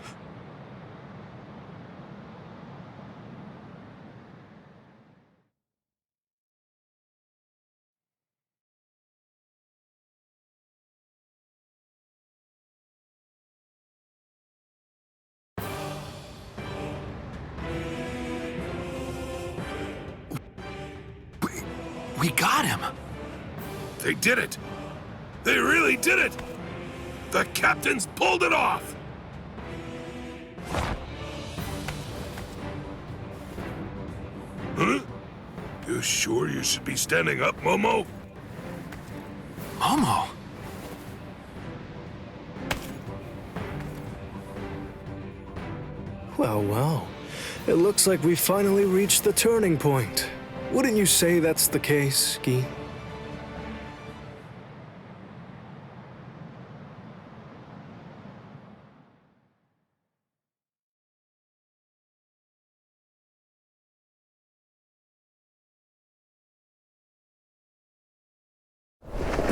We got him! They did it! They really did it! The captains pulled it off! Huh? You sure you should be standing up, Momo? Momo? Well, well. It looks like we finally reached the turning point. Wouldn't you say that's the case, Gi?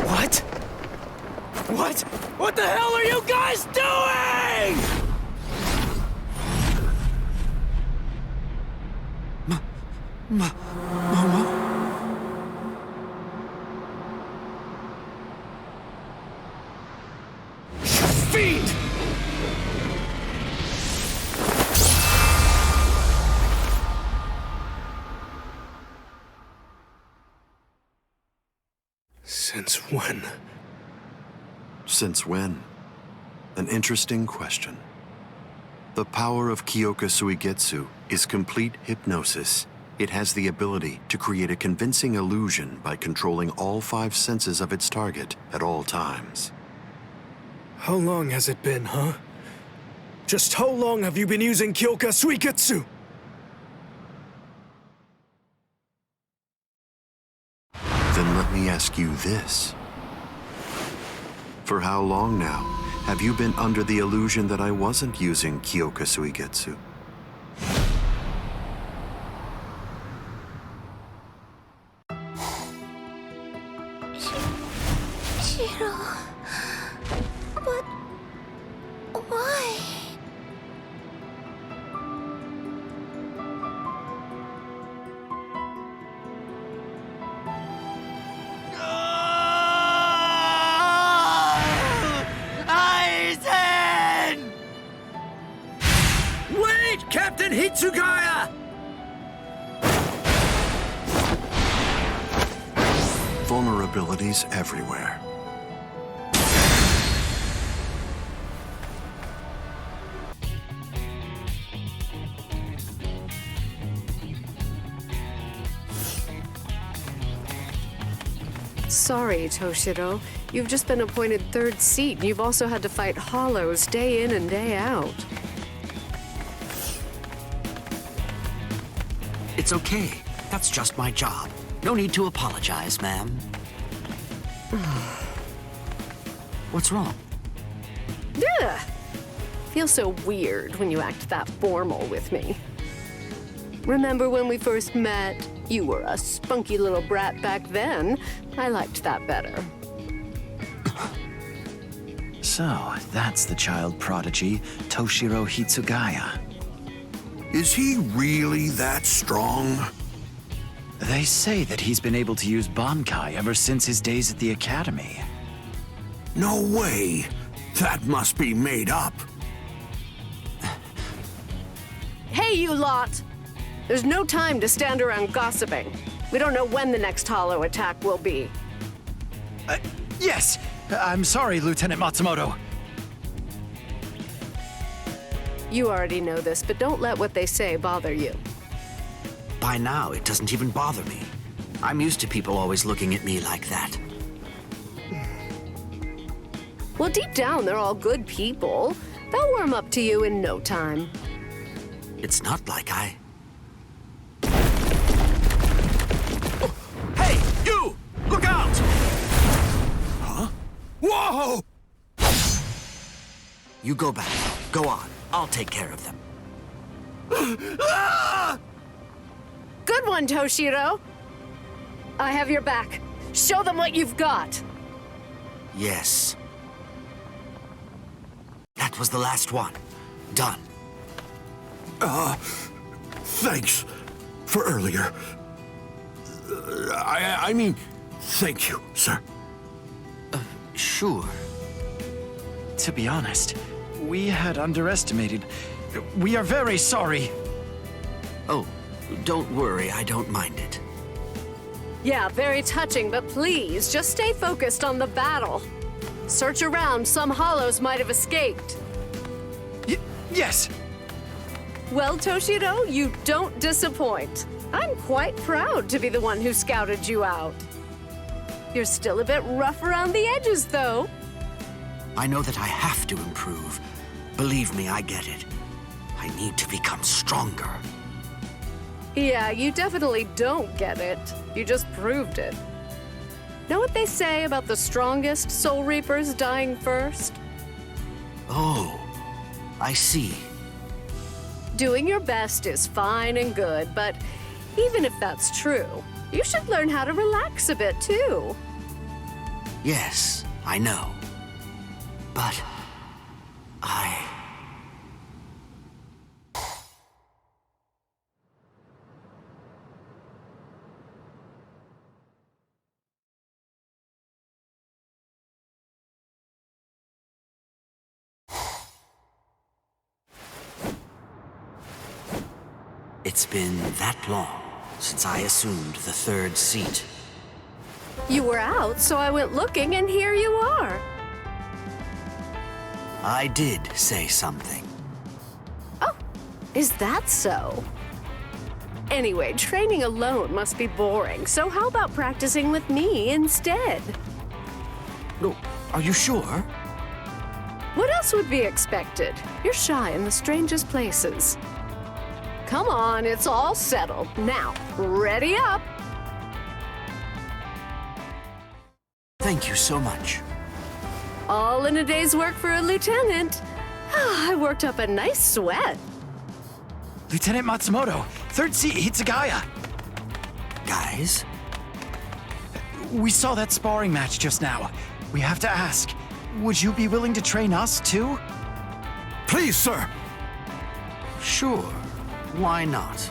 What? What? What the hell are you guys doing? Momo? Fiend! Since when? Since when? An interesting question. The power of Kyoka Suigetsu is complete hypnosis. It has the ability to create a convincing illusion by controlling all 5 senses of its target at all times. How long has it been, huh? Just how long have you been using Kyoka Suigetsu? Then let me ask you this. For how long now have you been under the illusion that I wasn't using Kyoka Suigetsu? Shiro... But... why? Aizen! Wait, Captain Hitsugaya! Vulnerabilities everywhere. Sorry, Toshiro. You've just been appointed 3rd seat, and you've also had to fight hollows day in and day out. It's okay. That's just my job. No need to apologize, ma'am. What's wrong? Ugh. Feels so weird when you act that formal with me. Remember when we first met? You were a spunky little brat back then. I liked that better. So, that's the child prodigy, Toshiro Hitsugaya. Is he really that strong? They say that he's been able to use Bankai ever since his days at the academy. No way! That must be made up. Hey, you lot! There's no time to stand around gossiping. We don't know when the next hollow attack will be. Yes! I'm sorry, Lieutenant Matsumoto. You already know this, but don't let what they say bother you. By now, it doesn't even bother me. I'm used to people always looking at me like that. Well, deep down, they're all good people. They'll warm up to you in no time. It's not like I... You go back. Go on. I'll take care of them. Good one, Toshiro. I have your back. Show them what you've got. Yes. That was the last one. Done. Thanks for earlier. I mean, thank you, sir. Sure. To be honest, we had underestimated. We are very sorry. Oh, don't worry, I don't mind it. Yeah, very touching, but please, just stay focused on the battle. Search around, some hollows might have escaped. Yes! Well, Toshiro, you don't disappoint. I'm quite proud to be the one who scouted you out. You're still a bit rough around the edges, though. I know that I have to improve. Believe me, I get it. I need to become stronger. Yeah, you definitely don't get it. You just proved it. Know what they say about the strongest Soul Reapers dying first? Oh, I see. Doing your best is fine and good, but even if that's true, you should learn how to relax a bit too. Yes, I know. But it's been that long since I assumed the third seat. You were out, so I went looking, and here you are. I did say something. Oh, is that so? Anyway, training alone must be boring, so how about practicing with me instead? Oh, are you sure? What else would be expected? You're shy in the strangest places. Come on, it's all settled. Now, ready up. Thank you so much. All in a day's work for a lieutenant. I worked up a nice sweat. Lieutenant Matsumoto, third seat hitsugaya. Guys? We saw that sparring match just now. We have to ask, would you be willing to train us too? Please, sir. Sure. Why not?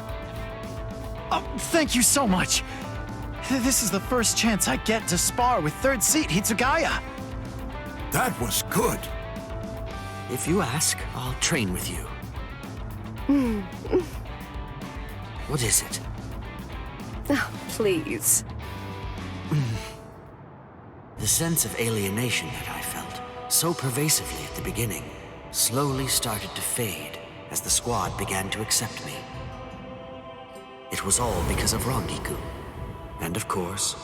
Oh, thank you so much. This is the first chance I get to spar with third seat hitsugaya. That was good. If you ask, I'll train with you. What is it? Oh, please. The sense of alienation that I felt, so pervasively at the beginning, slowly started to fade as the squad began to accept me. It was all because of Rangiku. And of course,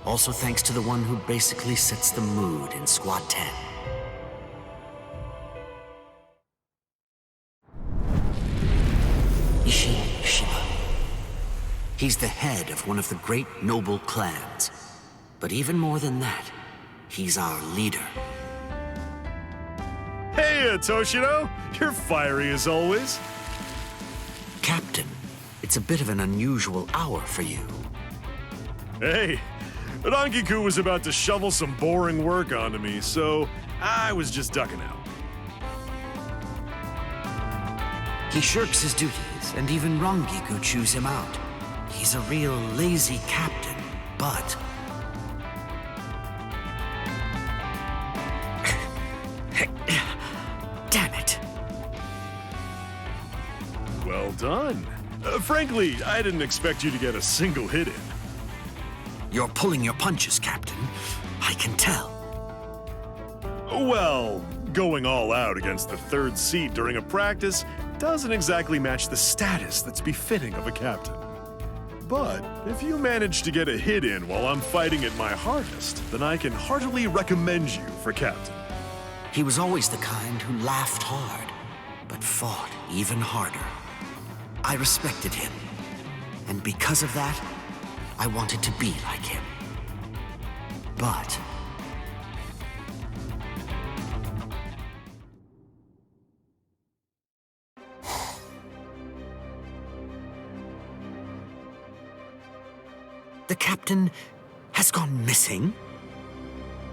also thanks to the one who basically sets the mood in Squad 10. Shiba. He's the head of one of the great noble clans. But even more than that, he's our leader. Hey, Toshiro! You're fiery as always. Captain, it's a bit of an unusual hour for you. Hey, Rangiku was about to shovel some boring work onto me, so I was just ducking out. He shirks his duties, and even Rangiku chews him out. He's a real lazy captain, but... Damn it. Well done. Frankly, I didn't expect you to get a single hit in. You're pulling your punches, Captain. I can tell. Well, going all out against the third seat during a practice doesn't exactly match the status that's befitting of a captain. But if you manage to get a hit in while I'm fighting at my hardest, then I can heartily recommend you for captain. He was always the kind who laughed hard, but fought even harder. I respected him, and because of that, I wanted to be like him. But The captain has gone missing?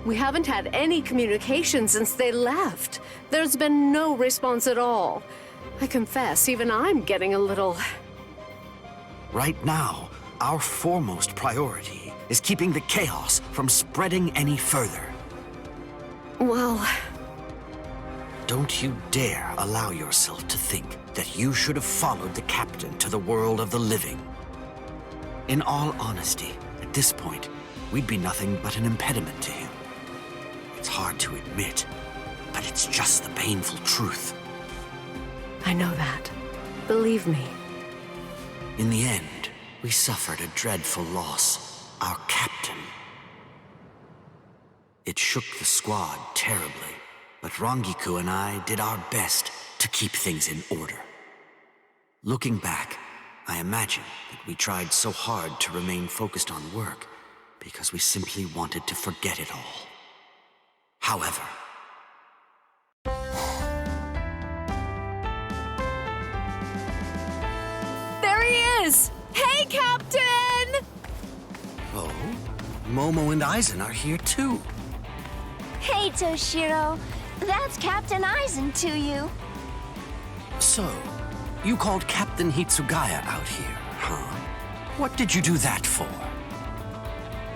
We haven't had any communication since they left. There's been no response at all. I confess, even I'm getting a little... Right now, our foremost priority is keeping the chaos from spreading any further. Well... Don't you dare allow yourself to think that you should have followed the captain to the world of the living. In all honesty, at this point, we'd be nothing but an impediment to him. It's hard to admit, but it's just the painful truth. I know that. Believe me. In the end, we suffered a dreadful loss. Our captain. It shook the squad terribly, but Rangiku and I did our best to keep things in order. Looking back, I imagine that we tried so hard to remain focused on work because we simply wanted to forget it all. However, There he is! Hey, Captain! oh, Momo and Aizen are here too. Hey, Toshiro. That's Captain Aizen to you. So, you called Captain Hitsugaya out here, huh? What did you do that for?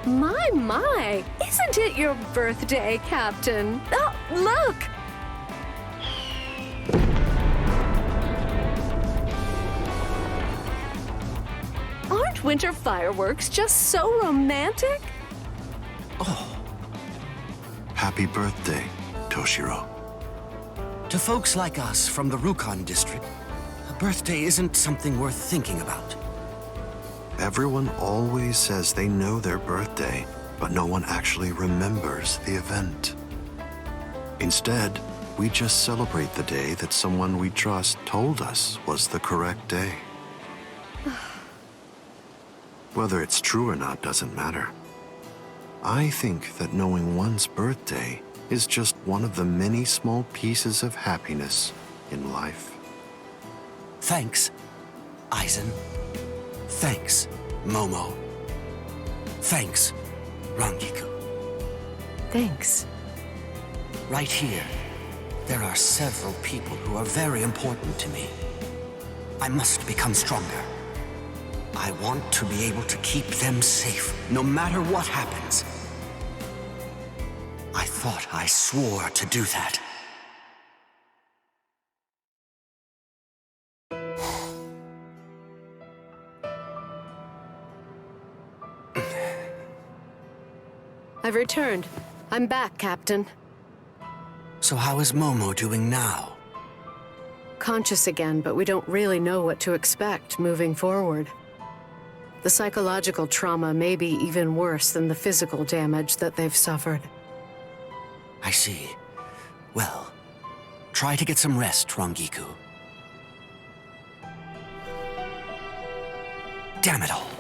My, isn't it your birthday, Captain? Oh, look! Aren't winter fireworks just so romantic? Happy birthday, Toshiro. To folks like us from the Rukon district, a birthday isn't something worth thinking about. Everyone always says they know their birthday, but no one actually remembers the event. Instead, we just celebrate the day that someone we trust told us was the correct day. Whether it's true or not doesn't matter. I think that knowing one's birthday is just one of the many small pieces of happiness in life. Thanks, Aizen. Thanks, Momo. Thanks, Rangiku. Thanks. Right here, there are several people who are very important to me. I must become stronger. I want to be able to keep them safe, no matter what happens. I thought I swore to do that. I've returned. I'm back, Captain. So how is Momo doing now? Conscious again, but we don't really know what to expect moving forward. The psychological trauma may be even worse than the physical damage that they've suffered. I see. Well, try to get some rest, Rangiku. Damn it all.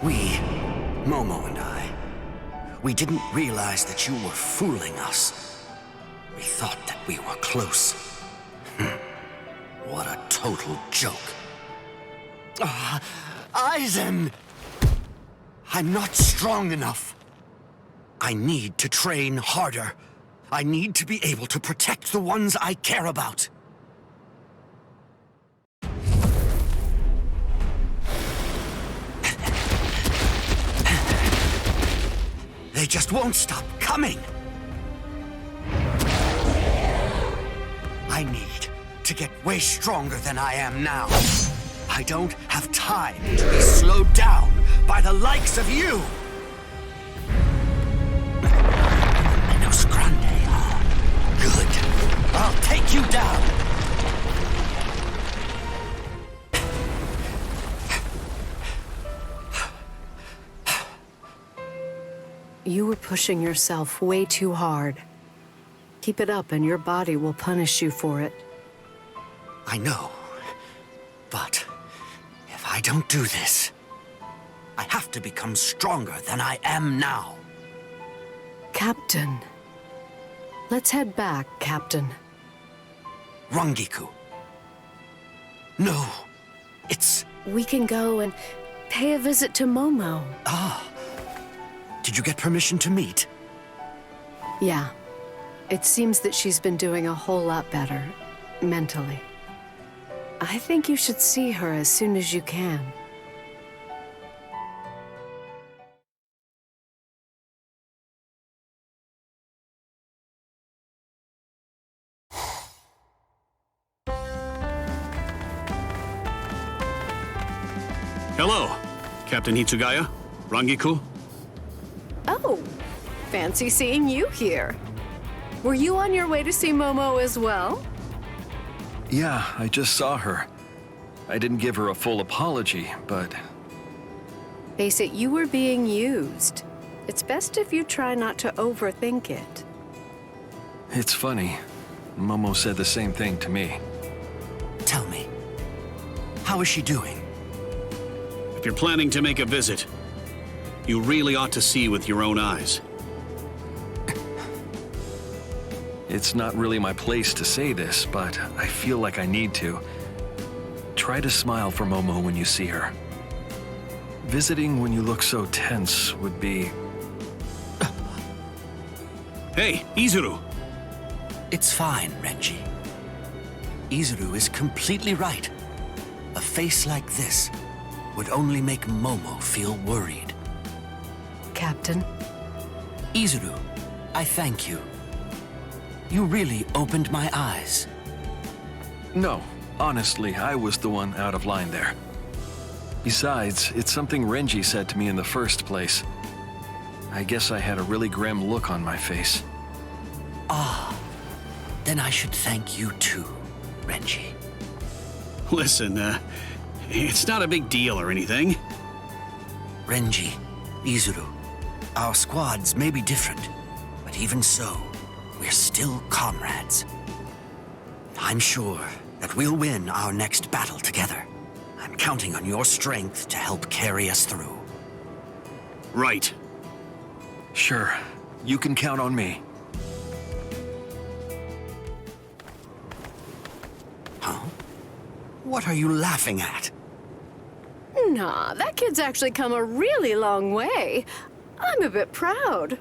We, Momo and I, we didn't realize that you were fooling us. We thought that we were close. What a total joke. Aizen! I'm not strong enough. I need to train harder. I need to be able to protect the ones I care about. They just won't stop coming. I need to get way stronger than I am now. I don't have time to be slowed down by the likes of you. Menos Grande, huh? Good. I'll take you down. You were pushing yourself way too hard. Keep it up and your body will punish you for it. I know. But if I don't do this, I have to become stronger than I am now. Captain. Let's head back, Captain. Rangiku. No. It's... We can go and pay a visit to Momo. Ah. Did you get permission to meet? Yeah. It seems that she's been doing a whole lot better, mentally. I think you should see her as soon as you can. Hello, Captain Hitsugaya, Rangiku. Oh, fancy seeing you here. Were you on your way to see Momo as well? Yeah, I just saw her. I didn't give her a full apology, but... Face it, you were being used. It's best if you try not to overthink it. It's funny. Momo said the same thing to me. Tell me, how is she doing? If you're planning to make a visit, you really ought to see with your own eyes. It's not really my place to say this, but I feel like I need to. Try to smile for Momo when you see her. Visiting when you look so tense would be... Hey, Izuru! It's fine, Renji. Izuru is completely right. A face like this would only make Momo feel worried. Captain? Izuru, I thank you. You really opened my eyes. No, honestly, I was the one out of line there. Besides, it's something Renji said to me in the first place. I guess I had a really grim look on my face. Ah, then I should thank you too, Renji. Listen, it's not a big deal or anything. Renji, Izuru, our squads may be different, but even so, we're still comrades. I'm sure that we'll win our next battle together. I'm counting on your strength to help carry us through. Right. Sure, you can count on me. Huh? What are you laughing at? Nah, that kid's actually come a really long way. I'm a bit proud.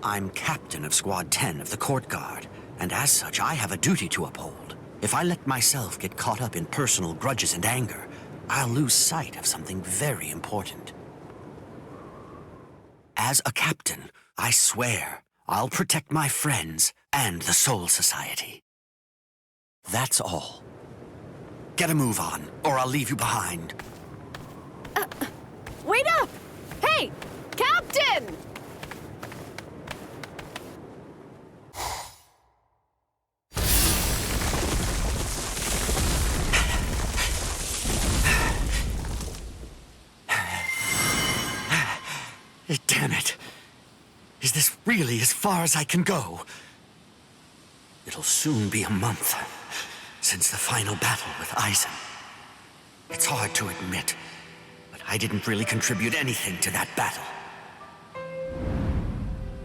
I'm captain of Squad 10 of the Court Guard, and as such, I have a duty to uphold. If I let myself get caught up in personal grudges and anger, I'll lose sight of something very important. As a captain, I swear I'll protect my friends and the Soul Society. That's all. Get a move on, or I'll leave you behind. Wait up! Hey, Captain! Damn it. Is this really as far as I can go? It'll soon be a month since the final battle with Aizen. It's hard to admit, but I didn't really contribute anything to that battle.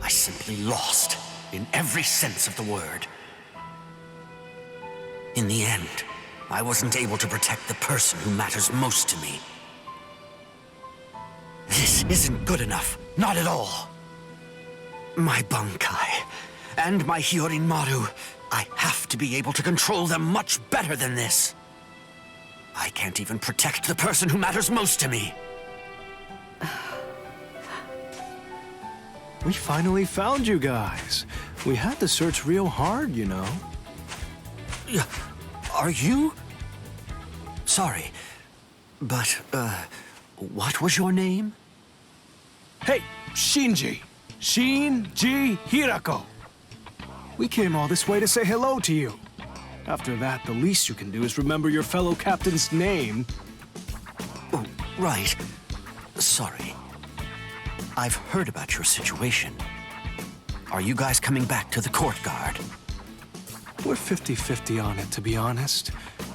I simply lost in every sense of the word. In the end, I wasn't able to protect the person who matters most to me. This isn't good enough, not at all. My Bankai and my Hyorin Maru, I have to be able to control them much better than this. I can't even protect the person who matters most to me. We finally found you guys. We had to search real hard, you know. Are you? Sorry, but, what was your name? Hey, Shinji. Shinji Hirako. We came all this way to say hello to you. After that, the least you can do is remember your fellow captain's name. Oh, right. Sorry. I've heard about your situation. Are you guys coming back to the Court Guard? We're 50-50 on it, to be honest.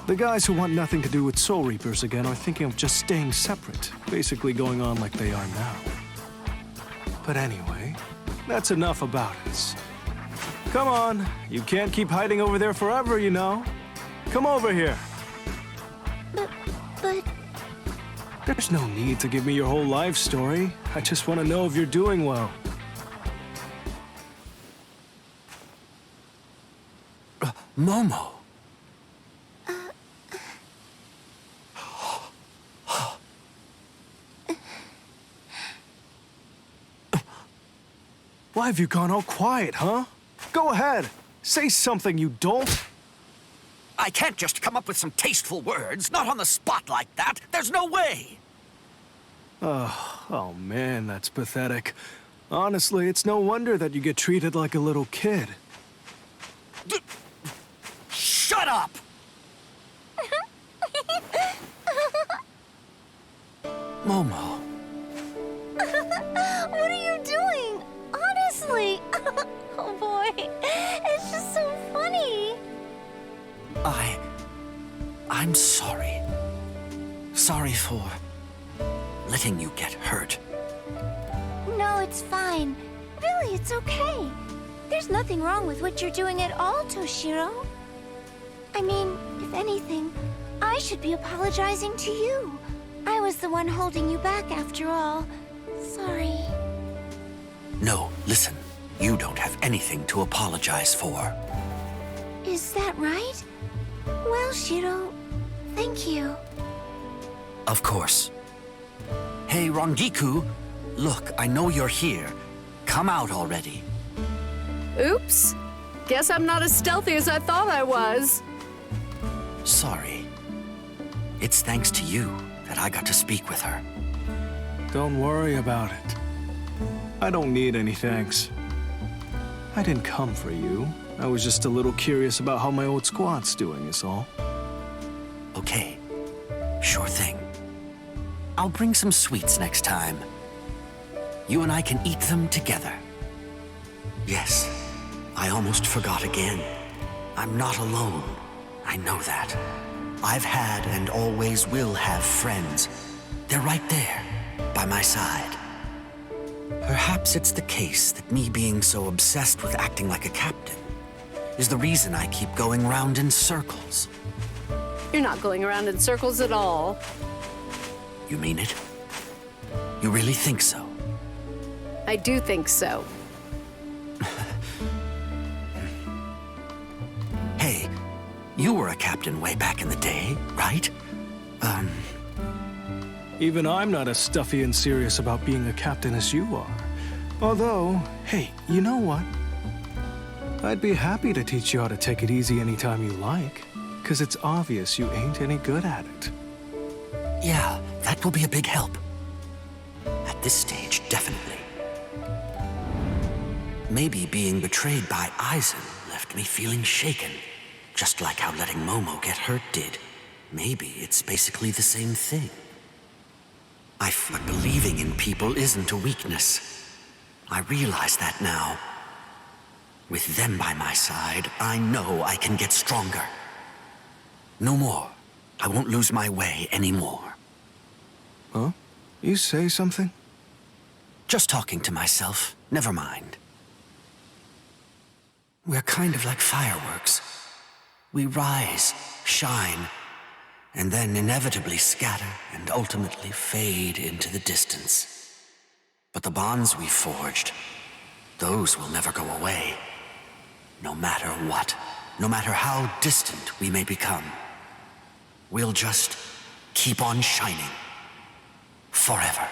The guys who want nothing to do with Soul Reapers again are thinking of just staying separate, basically going on like they are now. But anyway, that's enough about us. Come on, you can't keep hiding over there forever, you know. Come over here. But There's no need to give me your whole life story. I just want to know if you're doing well. Momo. Why have you gone all quiet, huh? Go ahead. Say something, you dolt. I can't just come up with some tasteful words, not on the spot like that. There's no way. Oh man, that's pathetic. Honestly, it's no wonder that you get treated like a little kid. Shut up! Momo. What are you doing? Honestly. Oh boy, it's just so funny. I'm sorry. Sorry for letting you get hurt. No, it's fine. Really, it's okay. There's nothing wrong with what you're doing at all, Toshiro. I mean, if anything, I should be apologizing to you. I was the one holding you back after all. Sorry. No, listen. You don't have anything to apologize for. Is that right? Well, Shiro, thank you. Of course. Hey, Rangiku. Look, I know you're here. Come out already. Oops. Guess I'm not as stealthy as I thought I was. Sorry. It's thanks to you that I got to speak with her. Don't worry about it. I don't need any thanks. I didn't come for you. I was just a little curious about how my old squad's doing, is all. Okay. Sure thing. I'll bring some sweets next time. You and I can eat them together. Yes, I almost forgot again. I'm not alone. I know that. I've had and always will have friends. They're right there, by my side. Perhaps it's the case that me being so obsessed with acting like a captain is the reason I keep going round in circles. You're not going around in circles at all. You mean it? You really think so? I do think so. Hey, you were a captain way back in the day, right? Even I'm not as stuffy and serious about being a captain as you are. Although, hey, you know what? I'd be happy to teach you how to take it easy anytime you like, because it's obvious you ain't any good at it. Yeah, that will be a big help. At this stage, definitely. Maybe being betrayed by Aizen left me feeling shaken, just like how letting Momo get hurt did. Maybe it's basically the same thing. But believing in people isn't a weakness. I realize that now. With them by my side, I know I can get stronger. No more. I won't lose my way anymore. Huh? You say something? Just talking to myself. Never mind. We're kind of like fireworks. We rise, shine, and then inevitably scatter and ultimately fade into the distance. But the bonds we forged, those will never go away. No matter what, no matter how distant we may become, we'll just keep on shining forever.